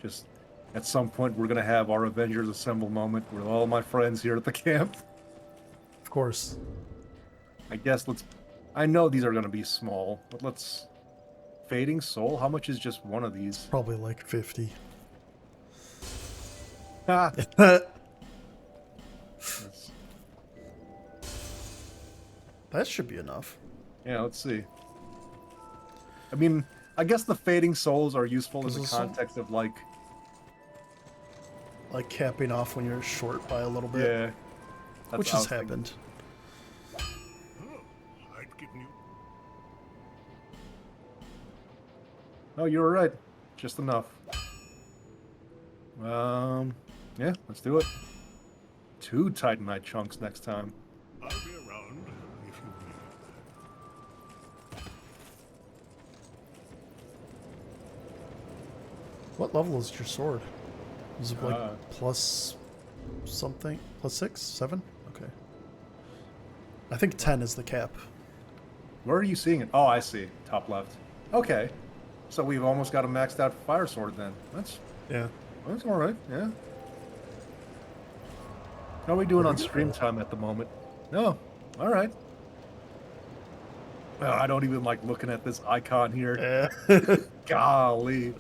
Just at some point we're gonna have our Avengers Assemble moment with all my friends here at the camp. Of course. I guess let's... I know these are going to be small, but let's... Fading Soul? How much is just one of these? Probably like 50. Ah, That let's- should be enough. yeah, let's see. I mean, I guess the Fading Souls are useful in This the is- context of, like... Like capping off when you're short by a little bit. Yeah. That's Which what I has was thinking. happened. Oh, I'd given you. Oh, you were right. Just enough. Yeah, let's do it. 2 Titanite chunks next time. I'll be around if you need. What level is your sword? Is it like Uh, plus something? Plus 6? 7? Okay. I think 10 is the cap. Where are you seeing it? Oh, I see. Top left. Okay. So we've almost got a maxed out fire sword then. That's Yeah. all right. Yeah. How are we doing on stream time at the moment? No. All right. Well, I don't even like looking at this icon here. Yeah. Golly.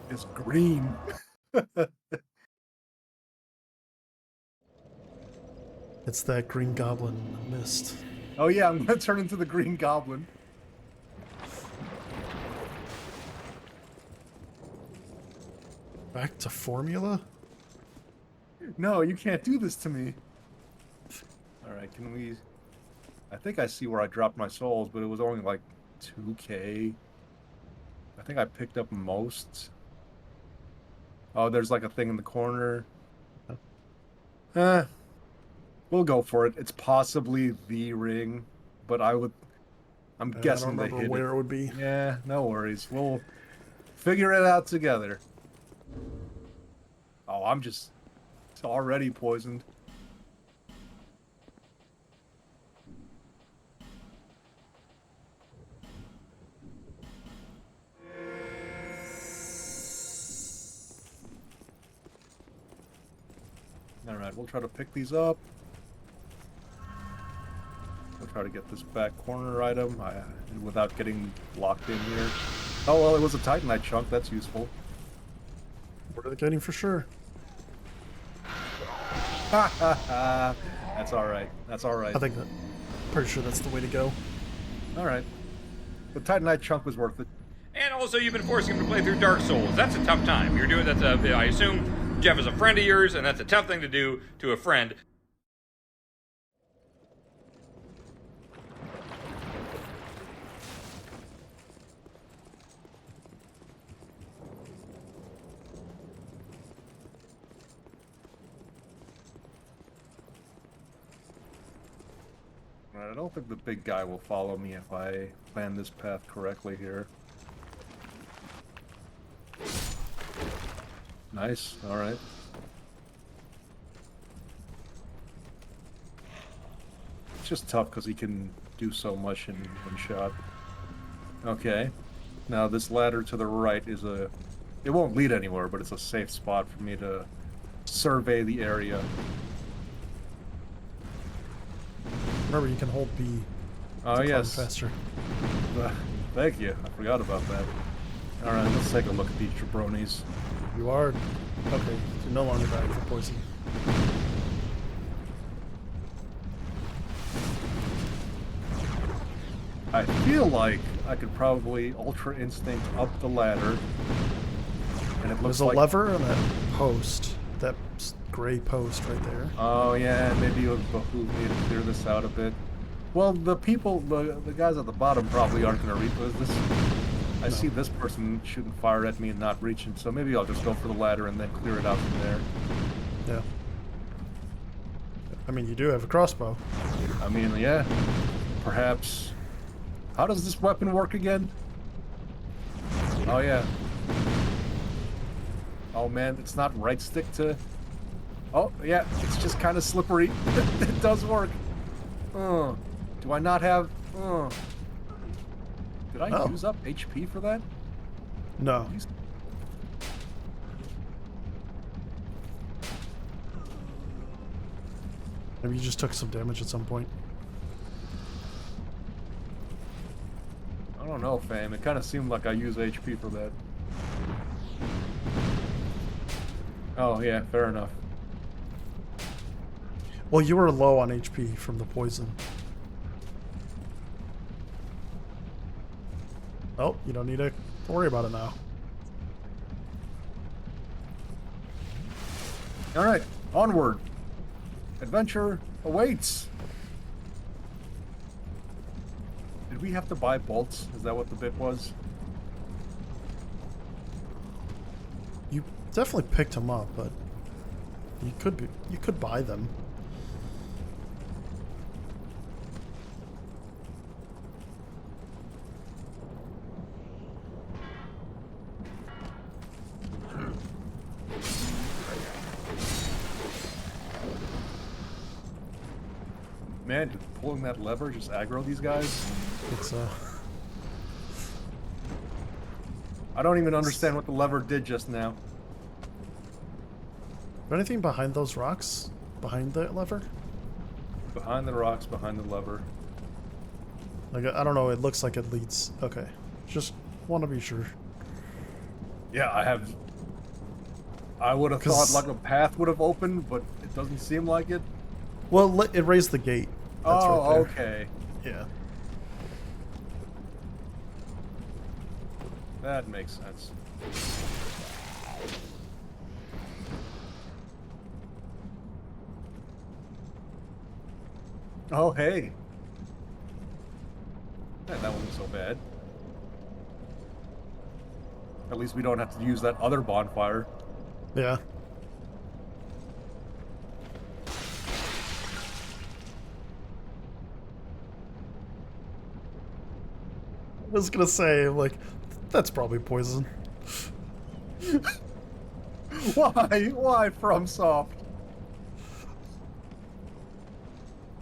It's green. It's that Green Goblin mist. Oh yeah, I'm gonna turn into the Green Goblin. Back to formula? No, you can't do this to me. Alright, can we... I think I see where I dropped my souls, but it was only like 2k. I think I picked up most. Oh, there's like a thing in the corner. We'll go for it. It's possibly the ring, but I'm I don't guessing they remember hid where it. it would be. Yeah, no worries. We'll figure it out together. Oh, it's already poisoned. Alright, we'll try to pick these up. We'll try to get this back corner item without getting locked in here. Oh, well, it was a Titanite chunk. That's useful. What are they getting for sure? Ha ha ha. That's alright. That's alright. I think that. Pretty sure that's the way to go. Alright. The Titanite chunk was worth it. And also, you've been forcing him to play through Dark Souls. That's a tough time. You're doing that's a. I assume Jeff is a friend of yours, and that's a tough thing to do to a friend. I don't think the big guy will follow me if I plan this path correctly here. Nice. Alright. It's just tough because he can do so much in one shot. Okay. Now this ladder to the right is a... It won't lead anywhere, but it's a safe spot for me to survey the area. Remember, you can hold B. Oh, to climb yes. Faster. Thank you. I forgot about that. Alright, let's take a look at these jabronis. You are. Okay, you're no longer dying for poison. I feel like I could probably Ultra Instinct up the ladder. And it looks There's a like... lever and a post. That gray post right there. Oh yeah, maybe it would behoove me to clear this out a bit. Well, the people, the guys at the bottom probably aren't going to reap this. I see this person shooting fire at me and not reaching, so maybe I'll just go for the ladder and then clear it out from there. Yeah. I mean, you do have a crossbow. I mean, yeah, perhaps. How does this weapon work again? Oh yeah. Oh man, it's not right stick to... Oh, yeah, it's just kind of slippery. It does work. Do I not have... Did I Oh. use up HP for that? No. Maybe you just took some damage at some point. I don't know, fam. It kind of seemed like I used HP for that. Oh, yeah, fair enough. Well, you were low on HP from the poison. Oh, you don't need to worry about it now. Alright, onward. Adventure awaits. Did we have to buy bolts? Is that what the bit was? You definitely picked them up, but you could buy them. Man, did pulling that lever just aggro these guys? It's I don't even understand what the lever did just now. anything behind those rocks? Behind the lever? Behind the rocks, behind the lever. Like I don't know. It looks like it leads. Okay, just want to be sure. Yeah, I would have thought 'Cause- like a path would have opened, but it doesn't seem like it. Well, it raised the gate. That's Oh, right there. okay. Yeah. That makes sense. Oh, hey. Yeah, that wasn't so bad. At least we don't have to use that other bonfire. Yeah. I was gonna say, like, that's probably poison. Why? Why FromSoft?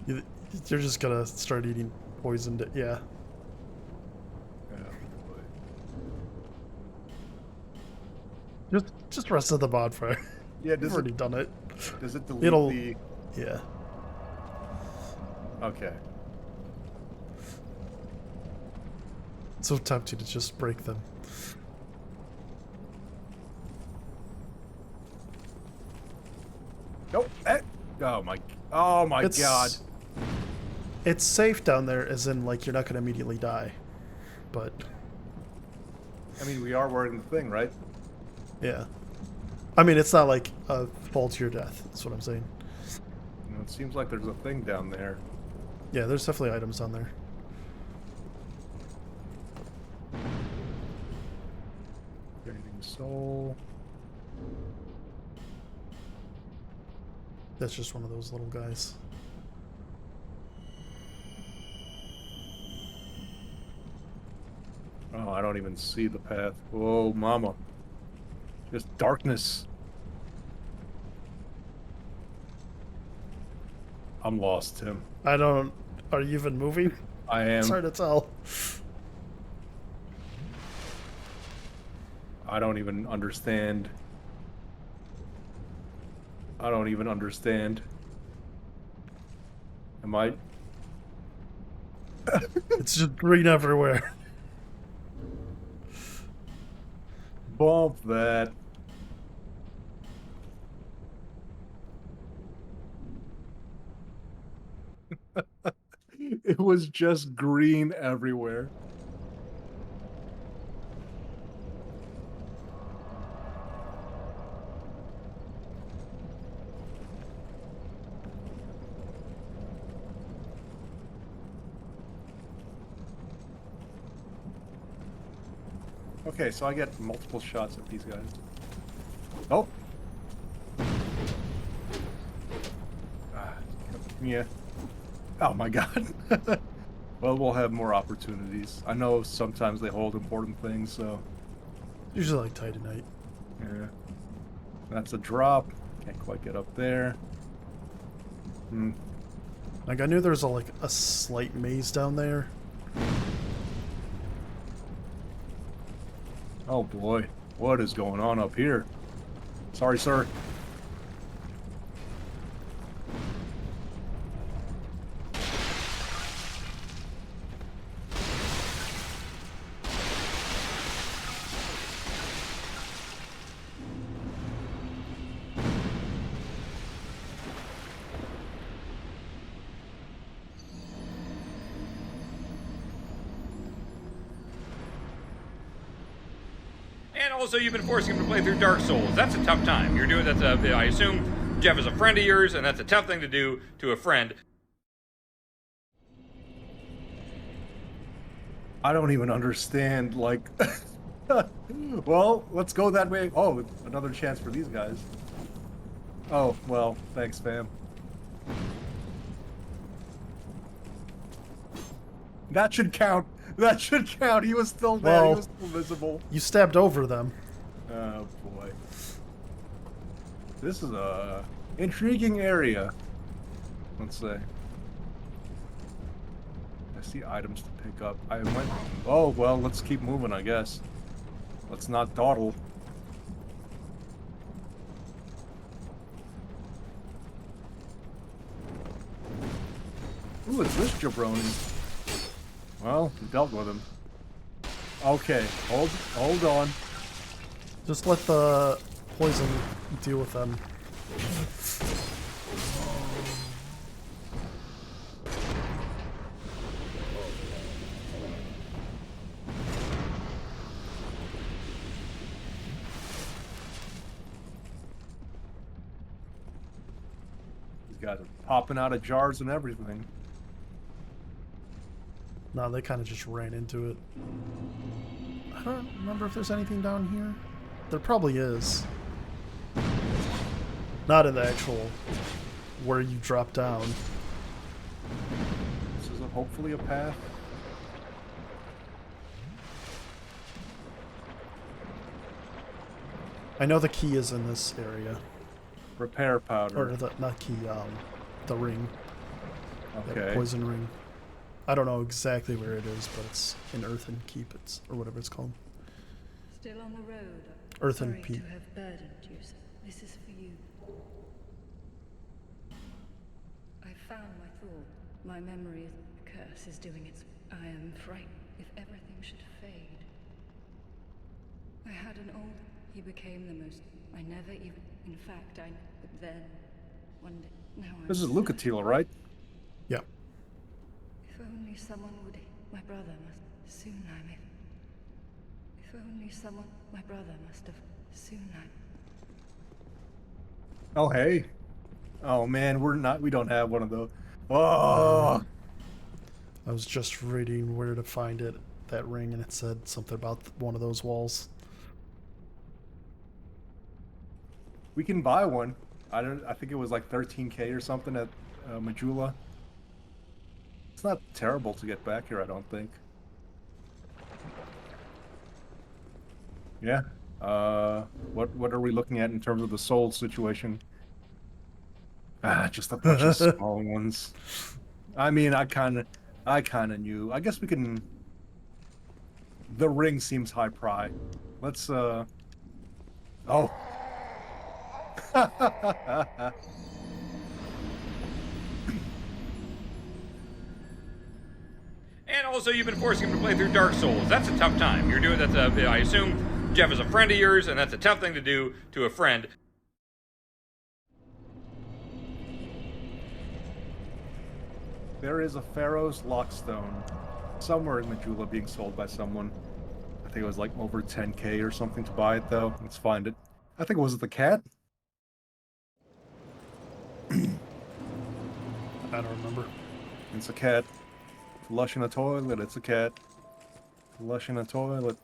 You're just gonna start eating poisoned. Yeah. Just rest of the bonfire. Yeah, You've does already it, done it. does it delete It'll. the... Yeah. Okay. It's so tempting to just break them. Nope. Oh my It's- god. It's safe down there, as in, like, you're not gonna immediately die. But, I mean, we are wearing the thing, right? yeah. I mean, it's not like a fall to your death. That's what I'm saying. You know, it seems like there's a thing down there. Yeah, there's definitely items down there. Draining soul. That's just one of those little guys. Oh, I don't even see the path. Whoa, mama. Just darkness. I'm lost, Tim. I don't... Are you even moving? I am. It's hard to tell. I don't even understand. I don't even understand. Am I... It's just green everywhere. Bump that. It was just green everywhere. Okay, so I get multiple shots at these guys. Oh! Yeah. Oh my god. Well, we'll have more opportunities. I know sometimes they hold important things, so... Usually like Titanite. Yeah. That's a drop. Can't quite get up there. Hmm. Like, I knew there was a slight maze down there. Oh boy. What is going on up here? Sorry, sir. also, you've been forcing him to play through Dark Souls. That's a tough time. You're doing that's a. I assume Jeff is a friend of yours, and that's a tough thing to do to a friend. I don't even understand, like... Well, let's go that way. Oh, another chance for these guys. Oh, well, thanks, fam. That should count. That should count. He was still there. Well, He was still visible. You stabbed over them. Oh, boy. This is a intriguing area. Let's say. I see items to pick up. I went... Oh, well, let's keep moving, I guess. Let's not dawdle. Who is this jabroni? Well, we dealt with him. Okay, hold on. Just let the poison deal with them. These guys are popping out of jars and everything. No, they kind of just ran into it. I don't remember if there's anything down here. There probably is. Not in the actual where you drop down. This is hopefully a path. I know the key is in this area. Repair powder. Or the, not key, the ring. That Okay. poison ring. I don't know exactly where it is, but it's in Earthen Keep, or whatever it's called. Still on the road. Earthen Sorry Peak. to have burdened you. This is for you. I found my thought. My memory curse is doing its... I am frightened if everything should fade. I had an old... He became the most... I never even... In fact, I... But then... One day... Now I'm... This is Lucatila, right? Yeah. If only someone would... My brother must... Soon I may... If only someone... My brother must have... Soon I... Oh, hey. Oh, man, we don't have one of those. Oh! I was just reading where to find it, that ring, and it said something about one of those walls. We can buy one. I think it was like 13K or something at Majula. It's not terrible to get back here, I don't think. Yeah. What are we looking at in terms of the soul situation? Ah, just a bunch of small ones. I mean, I kind of knew. I guess we can. The ring seems high pry. Let's Oh. And also, you've been forcing him to play through Dark Souls. That's a tough time. You're doing that's a. I assume Jeff is a friend of yours, and that's a tough thing to do to a friend. There is a Pharaoh's Lockstone somewhere in Majula being sold by someone. I think it was like over 10K or something to buy it, though. Let's find it. I think it was the cat. I don't remember. It's a cat. Flush in a toilet, it's a cat. Flush in a toilet.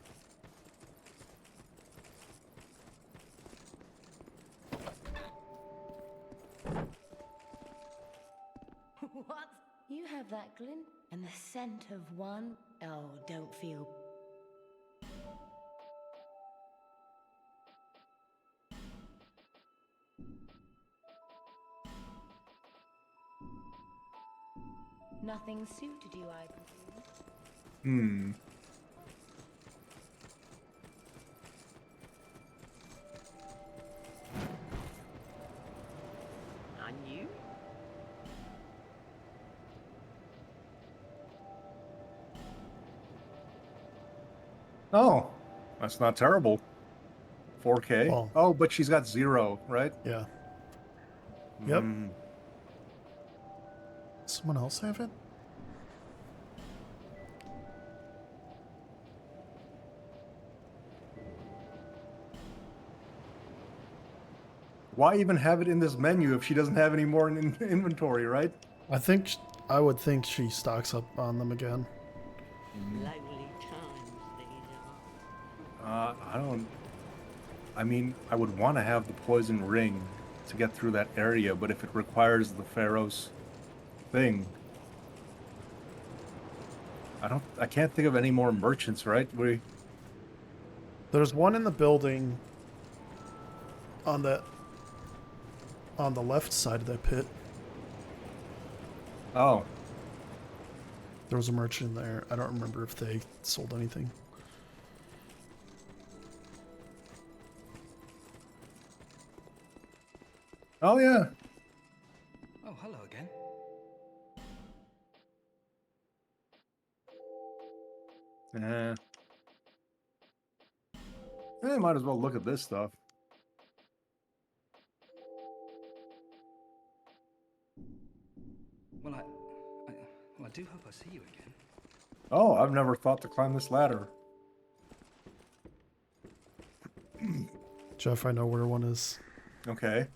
What? You have that, Glyn? And the scent of one? Oh, don't feel... Nothing suited you, I presume? And you? Oh, that's not terrible. 4K? Well- Oh, but she's got 0, right? Yeah. Yep. Hmm. Someone else have it? Why even have it in this menu if she doesn't have any more in inventory, right? I would think she stocks up on them again. Lonely times these are. I don't. I mean, I would want to have the poison ring to get through that area, but if it requires the Pharaoh's thing, I can't think of any more merchants, right? There's one in the building on the left side of that pit. Oh, There was a merchant there. I don't remember if they sold anything. oh yeah. Oh, hello again. Might as well look at this stuff. Well, I do hope I see you again. Oh, I've never thought to climb this ladder. Jeff, I know where one is. Okay.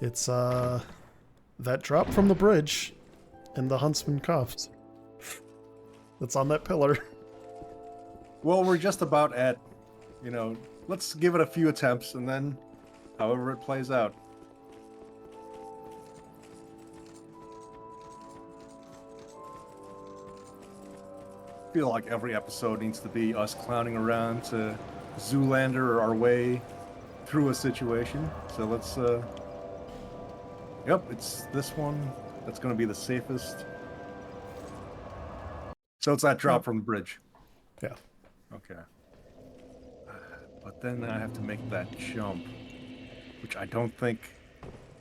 It's that drop from the bridge in the Huntsman cuffs. That's on that pillar. Well, we're just about at, let's give it a few attempts and then however it plays out. I feel like every episode needs to be us clowning around to Zoolander our way through a situation. So let's, yep, it's this one. That's going to be the safest. So it's that drop from the bridge. Yeah. Okay. But then I have to make that jump, which I don't think...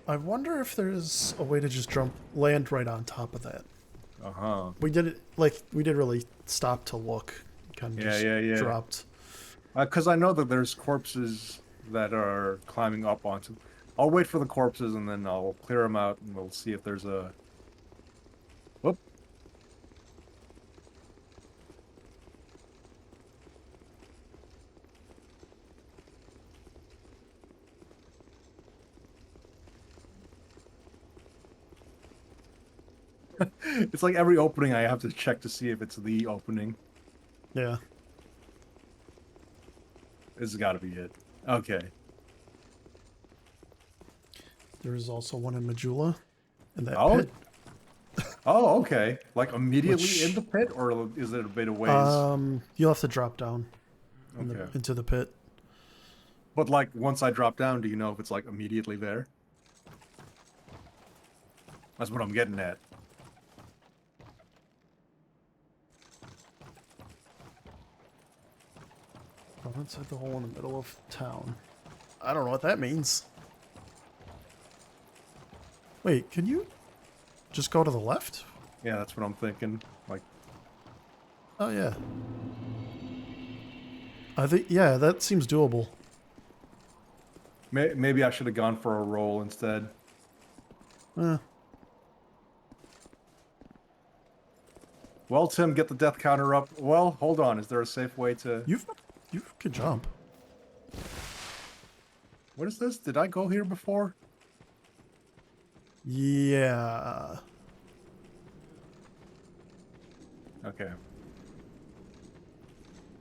I wonder if there's a way to just land right on top of that. Uh-huh. We did really stop to look. Kind of just dropped. Because I know that there's corpses that are climbing up onto... I'll wait for the corpses and then I'll clear them out and we'll see if there's a... Whoop. It's like every opening I have to check to see if it's the opening. Yeah. This has got to be it. Okay. There is also one in Majula, in that Oh. pit. Oh, okay. Like immediately in the pit, or is it a bit of ways? You'll have to drop down Okay. into the pit. But like once I drop down, do you know if it's like immediately there? That's what I'm getting at. Oh, inside the hole in the middle of town. I don't know what that means. Wait, can you just go to the left? Yeah, that's what I'm thinking. Like, Oh, yeah. I think, yeah, that seems doable. maybe I should have gone for a roll instead. Well, Tim, get the death counter up. Well, hold on. Is there a safe way to... You can jump. What is this? Did I go here before? Yeah. Okay. I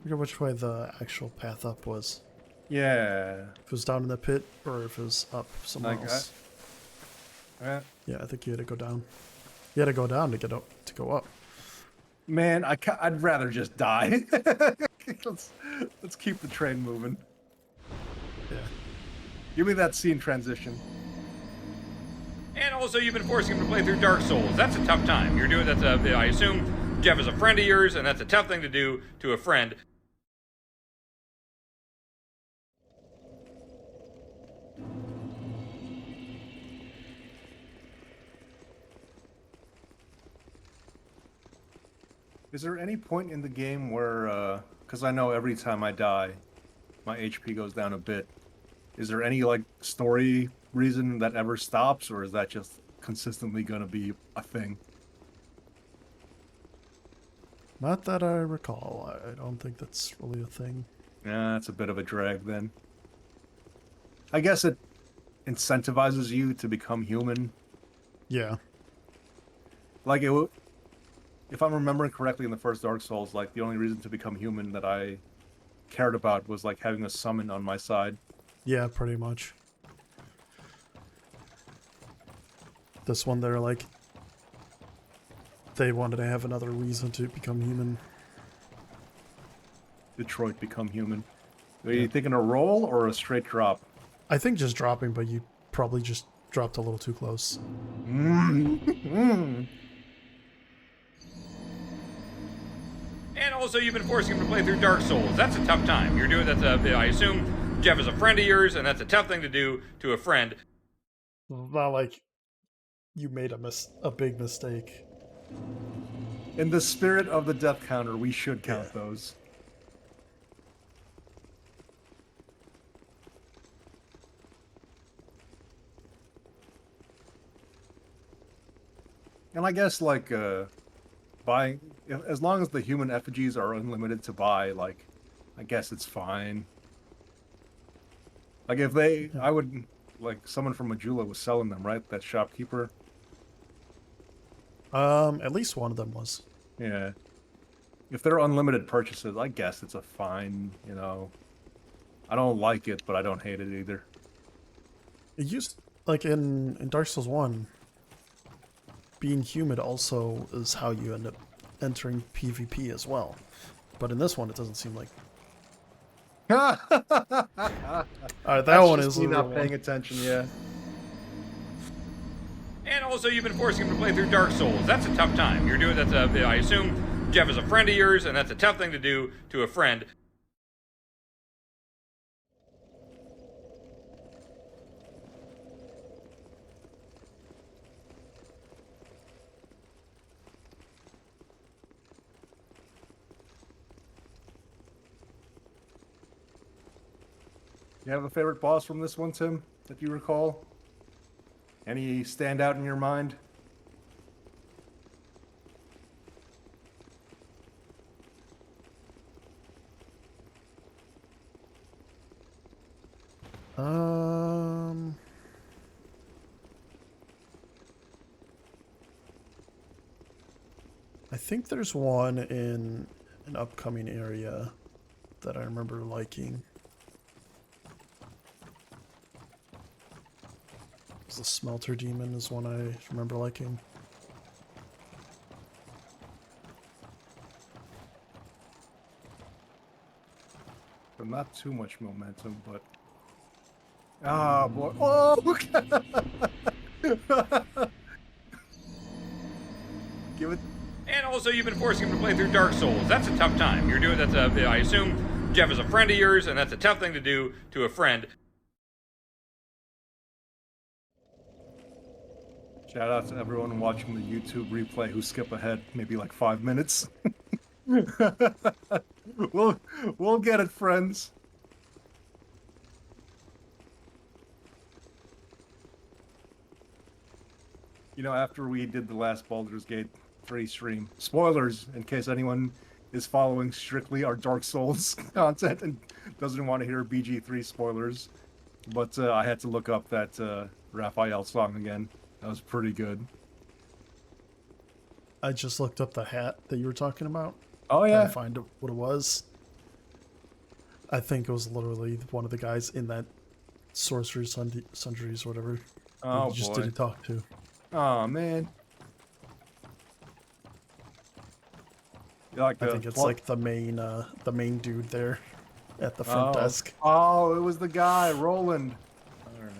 forget which way the actual path up was. Yeah. If it was down in the pit or if it was up somewhere Like, else. Yeah. Yeah, I think you had to go down. You had to go down to go up. Man, I'd rather just die. let's keep the train moving. Yeah. Give me that scene transition. And also, you've been forcing him to play through Dark Souls. That's a tough time. You're doing I assume Jeff is a friend of yours, and that's a tough thing to do to a friend. Is there any point in the game where, because I know every time I die, my HP goes down a bit. Is there any, like, story reason that ever stops, or is that just consistently going to be a thing? Not that I recall. I don't think that's really a thing. Yeah, that's a bit of a drag then. I guess it incentivizes you to become human. Yeah. Like if I'm remembering correctly in the first Dark Souls, like the only reason to become human that I cared about was like having a summon on my side. Yeah, pretty much. This one, they're like, they wanted to have another reason to become human. Detroit become human. Are you thinking a roll or a straight drop? I think just dropping, but you probably just dropped a little too close. And also, you've been forcing him to play through Dark Souls. That's a tough time. You're doing I assume Jeff is a friend of yours, and that's a tough thing to do to a friend. Not like you made a big mistake. In the spirit of the death counter, we should count those. And I guess, like, buying... As long as the human effigies are unlimited to buy, like, I guess it's fine. Like, if they... I would... Like, someone from Majula was selling them, right? That shopkeeper? At least one of them was. Yeah. If they're unlimited purchases, I guess it's a fine, you know... I don't like it, but I don't hate it either. It used... Like, in Dark Souls 1... Being human also is how you end up entering PvP as well. But in this one, it doesn't seem like... Alright, that one is me not paying attention, yeah. And also, you've been forcing him to play through Dark Souls. That's a tough time. You're doing I assume Jeff is a friend of yours, and that's a tough thing to do to a friend. You have a favorite boss from this one, Tim, that you recall? Any stand out in your mind? I think there's one in an upcoming area that I remember liking. The Smelter Demon is one I remember liking. But not too much momentum, but... Ah, boy. Oh! Give it... And also, you've been forcing him to play through Dark Souls. That's a tough time. You're doing I assume Jeff is a friend of yours, and that's a tough thing to do to a friend. Shout out to everyone watching the YouTube replay who skip ahead maybe like 5 minutes. We'll get it, friends. You know, after we did the last Baldur's Gate 3 stream, spoilers in case anyone is following strictly our Dark Souls content and doesn't want to hear BG3 spoilers, but I had to look up that Raphael song again. That was pretty good. I just looked up the hat that you were talking about. Oh, yeah. Trying to find what it was. I think it was literally one of the guys in that Sorcery Sundries or whatever. Oh, you just boy. didn't talk to. Oh, man. Like I think it's like the main dude there at the front desk. Oh, it was the guy, Roland. All right.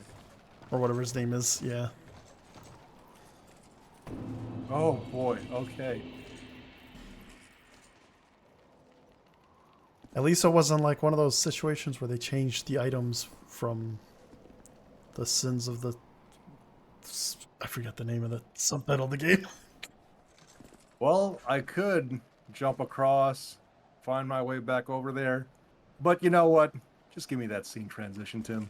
Or whatever his name is, yeah. Oh, boy, okay. At least it wasn't like one of those situations where they changed the items from the sins of the... I forget the name of the subtitle of the game. Well, I could jump across, find my way back over there. But you know what? Just give me that scene transition, Tim.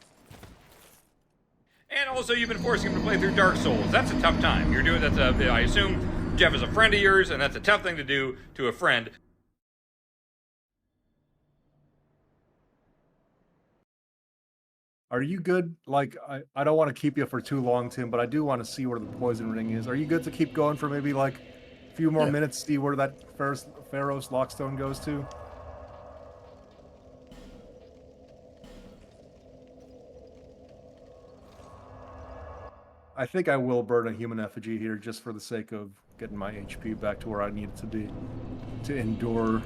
And also, you've been forcing him to play through Dark Souls. That's a tough time. You're doing I assume Jeff is a friend of yours, and that's a tough thing to do to a friend. Are you good? Like, I don't want to keep you for too long, Tim, but I do want to see where the poison ring is. Are you good to keep going for maybe like a few more Yeah. minutes, see where that Pharaoh's Lockstone goes to? I think I will burn a human effigy here just for the sake of getting my HP back to where I need it to be. To endure.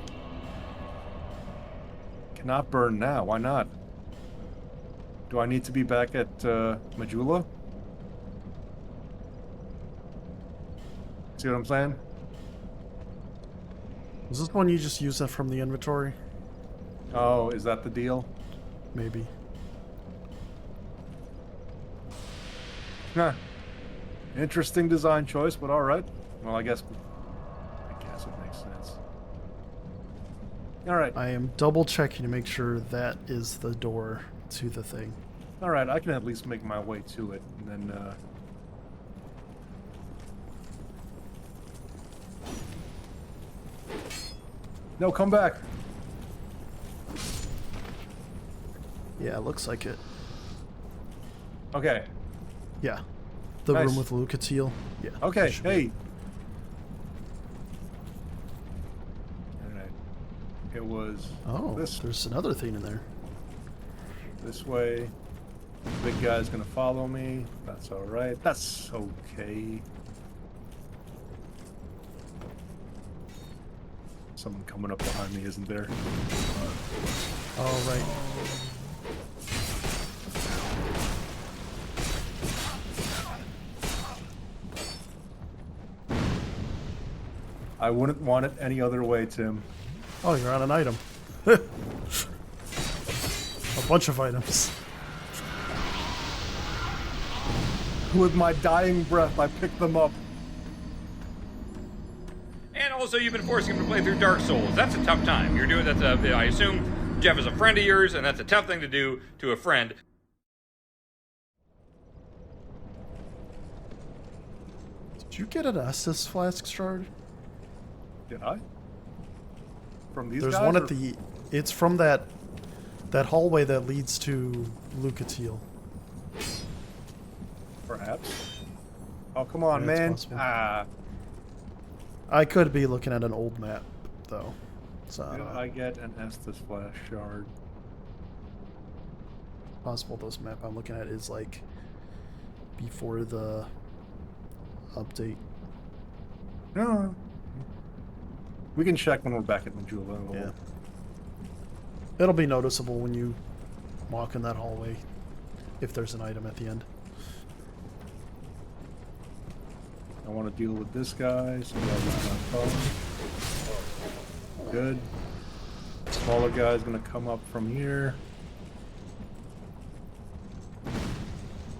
Cannot burn now. Why not? Do I need to be back at Majula? See what I'm saying? Is this one you just use that from the inventory? Oh, is that the deal? Maybe. Huh. Interesting design choice, but all right. Well, I guess it makes sense. All right. I am double checking to make sure that is the door to the thing. All right, I can at least make my way to it, and then. No, come back. Yeah, it looks like it. Okay. Yeah. The Nice. room with Lucatiel. Yeah. Okay. that should be Hey. it. All right. It was Oh, there's another thing in there. this way. The big guy's gonna follow me. That's all right. That's okay. Someone coming up behind me, isn't there? All right. I wouldn't want it any other way, Tim. Oh, you're on an item. A bunch of items. With my dying breath, I picked them up. And also, you've been forcing him to play through Dark Souls. That's a tough time. You're doing that's I assume Jeff is a friend of yours, and that's a tough thing to do to a friend. Did you get an Estus flask shard? Did I? From these There's guys? one or- at the. It's from that hallway that leads to Lucatiel. Perhaps. Oh, come on, Yeah, it's man. possible. Ah. I could be looking at an old map, though. So I Did don't know. I get an Estus Flash shard? Possible this map I'm looking at is like before the update. No. We can check when we're back at Majula. Yeah. It'll be noticeable when you walk in that hallway if there's an item at the end. I want to deal with this guy, so that's my phone. Good. Smaller guy's gonna come up from here.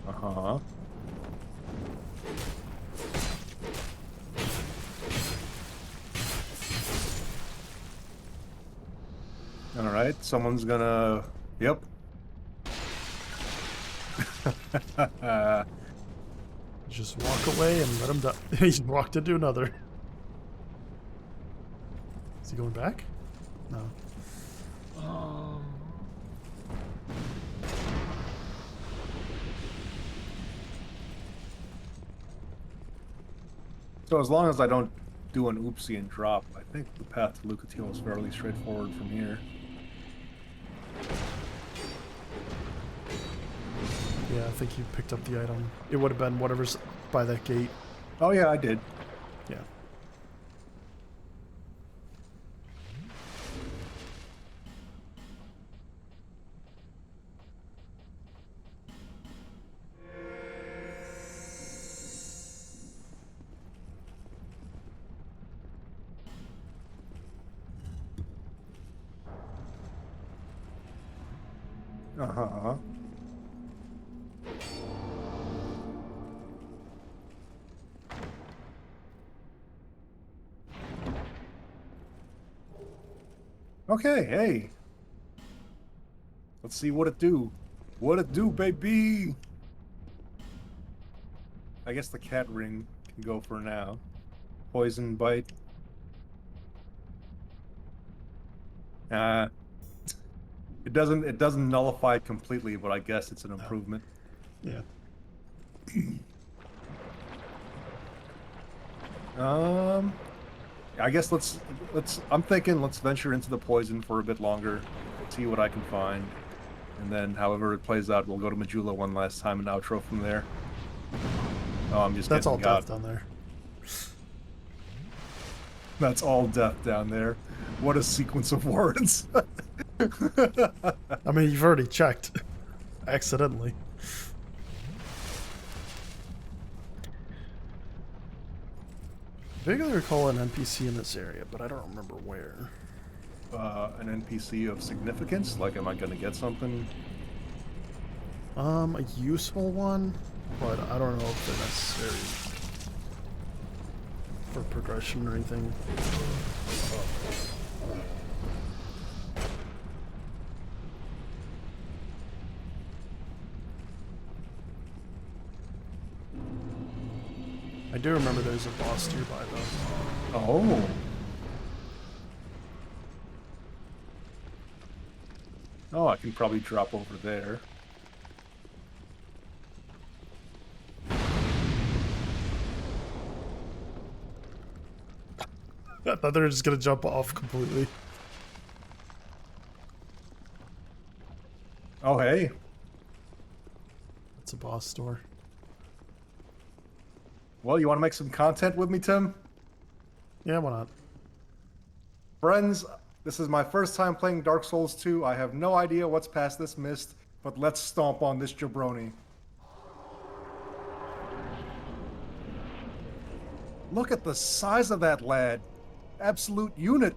Uh-huh. Alright, someone's gonna... Yep. Just walk away and let him die. He's walked into another. Is he going back? No. So as long as I don't do an oopsie and drop, I think the path to Lucatiel is fairly straightforward from here. Yeah, I think you picked up the item. It would have been whatever's by that gate. Oh yeah, I did. Yeah. Uh-huh. Okay, hey. Let's see what it do. What it do, baby? I guess the cat ring can go for now. Poison bite. It doesn't nullify it completely, but I guess it's an improvement. Yeah. I guess I'm thinking let's venture into the poison for a bit longer, see what I can find, and then however it plays out, we'll go to Majula one last time and outro from there. Oh, I'm just That's all getting got. death down there. That's all death down there. What a sequence of words. I mean, you've already checked. Accidentally. I vaguely recall an NPC in this area, but I don't remember where. An NPC of significance? Like, am I gonna get something? A useful one, but I don't know if they're necessary for progression or anything. I do remember there's a boss nearby, though. Oh. Oh, I can probably drop over there. I thought they were just gonna jump off completely. Oh, hey. It's a boss store. Well, you want to make some content with me, Tim? Yeah, why not? Friends, this is my first time playing Dark Souls 2. I have no idea what's past this mist, but let's stomp on this jabroni. Look at the size of that lad. Absolute unit.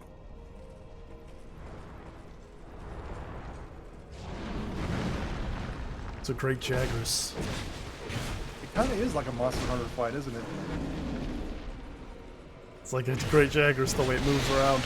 It's a great Jagras. It kind of is like a Monster Hunter fight, isn't it? It's like a great Jagras the way it moves around.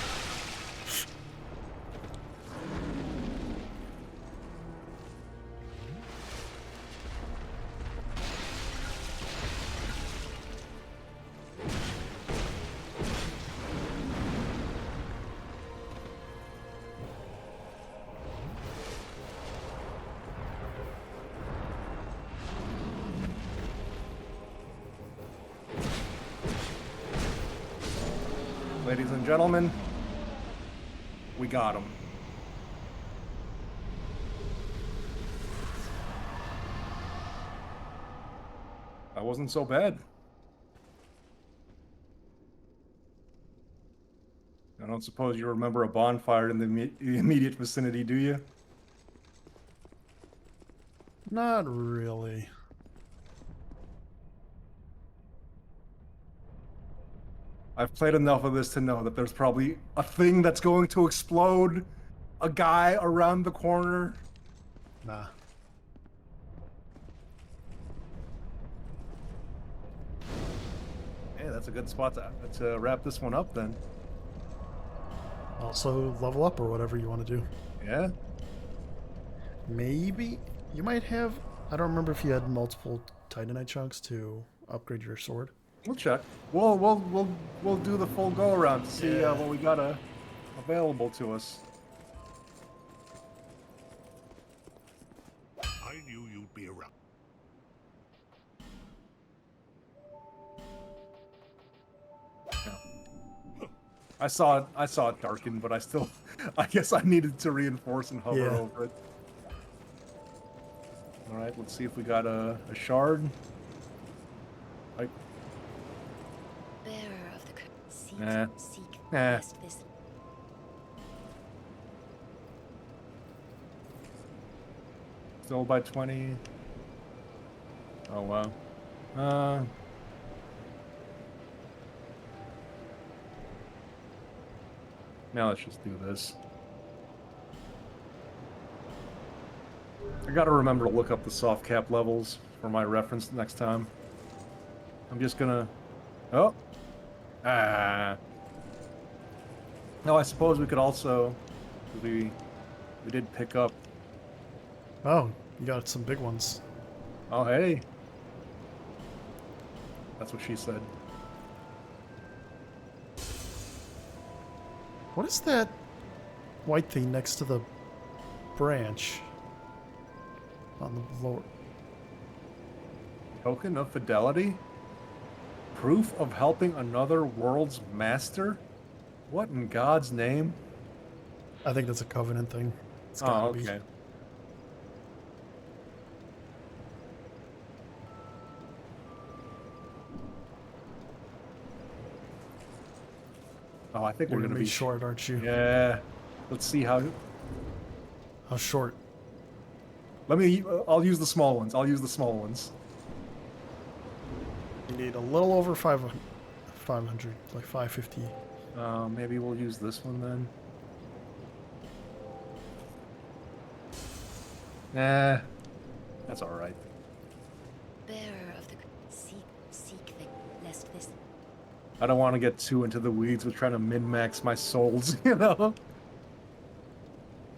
Ladies and gentlemen, we got him. That wasn't so bad. I don't suppose you remember a bonfire in the immediate vicinity, do you? Not really. I've played enough of this to know that there's probably a thing that's going to explode, a guy around the corner. Nah. Hey, that's a good spot to wrap this one up then. Also, level up or whatever you want to do. Yeah? Maybe you might have. I don't remember if you had multiple Titanite chunks to upgrade your sword. We'll check. We'll do the full go around to see what we got available to us. I knew you'd be around. I saw it darken, but I guess I needed to reinforce and hover over it. All right, let's see if we got a shard. Like, Bearer of the seek Nah. this. Still by 20. Oh wow. Now let's just do this. I gotta remember to look up the soft cap levels for my reference next time. I'm just gonna... Oh! Ah! No, I suppose we could also... We did pick up... Oh, you got some big ones. Oh, hey! That's what she said. What is that white thing next to the branch on the lower. Token of fidelity? Proof of helping another world's master? What in God's name? I think that's a covenant thing. It's Oh, gotta be. okay. Oh, I think You're we're gonna gonna be be short, aren't you? Yeah. Let's see how. How short? Let me. I'll use the small ones. I'll use the small ones. You need a little over 500, like 550. Maybe we'll use this one then. Nah, that's all right. Bearer of the seek the lest this. I don't want to get too into the weeds with trying to min-max my souls, you know.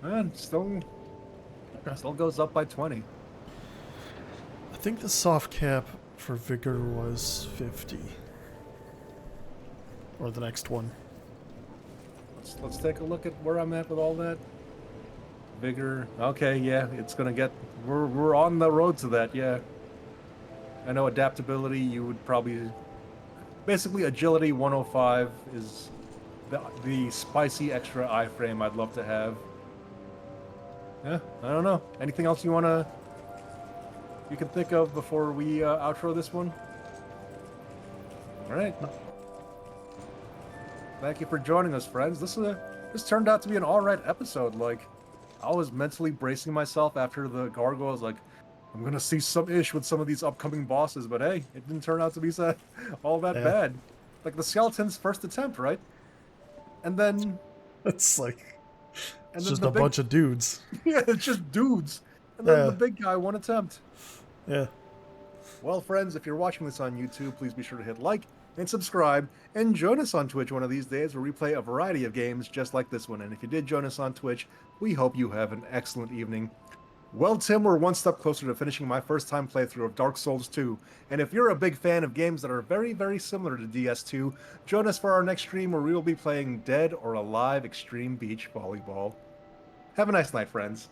Man, still goes up by 20. I think the soft cap for vigor was 50. Or the next one. Let's take a look at where I'm at with all that. Vigor. Okay, yeah, it's gonna get. We're on the road to that. Yeah. I know adaptability. You would probably. Basically, agility 105 is the spicy extra iframe I'd love to have. Yeah, I don't know. Anything else you can think of before we outro this one? All right. Thank you for joining us, friends. This turned out to be an all right episode. Like, I was mentally bracing myself after the gargoyles. Like, I'm gonna see some ish with some of these upcoming bosses, but hey, it didn't turn out to be all that bad. Like the skeleton's first attempt, right? And then It's like and it's then just the a big- bunch of dudes. Yeah, it's just dudes. And then Yeah. the big guy, one attempt. Yeah. Well, friends, if you're watching this on YouTube, please be sure to hit like and subscribe, and join us on Twitch one of these days where we play a variety of games just like this one. And if you did join us on Twitch, we hope you have an excellent evening. Well, Tim, we're one step closer to finishing my first time playthrough of Dark Souls 2. And if you're a big fan of games that are very, very similar to DS2, join us for our next stream where we will be playing Dead or Alive Extreme Beach Volleyball. Have a nice night, friends.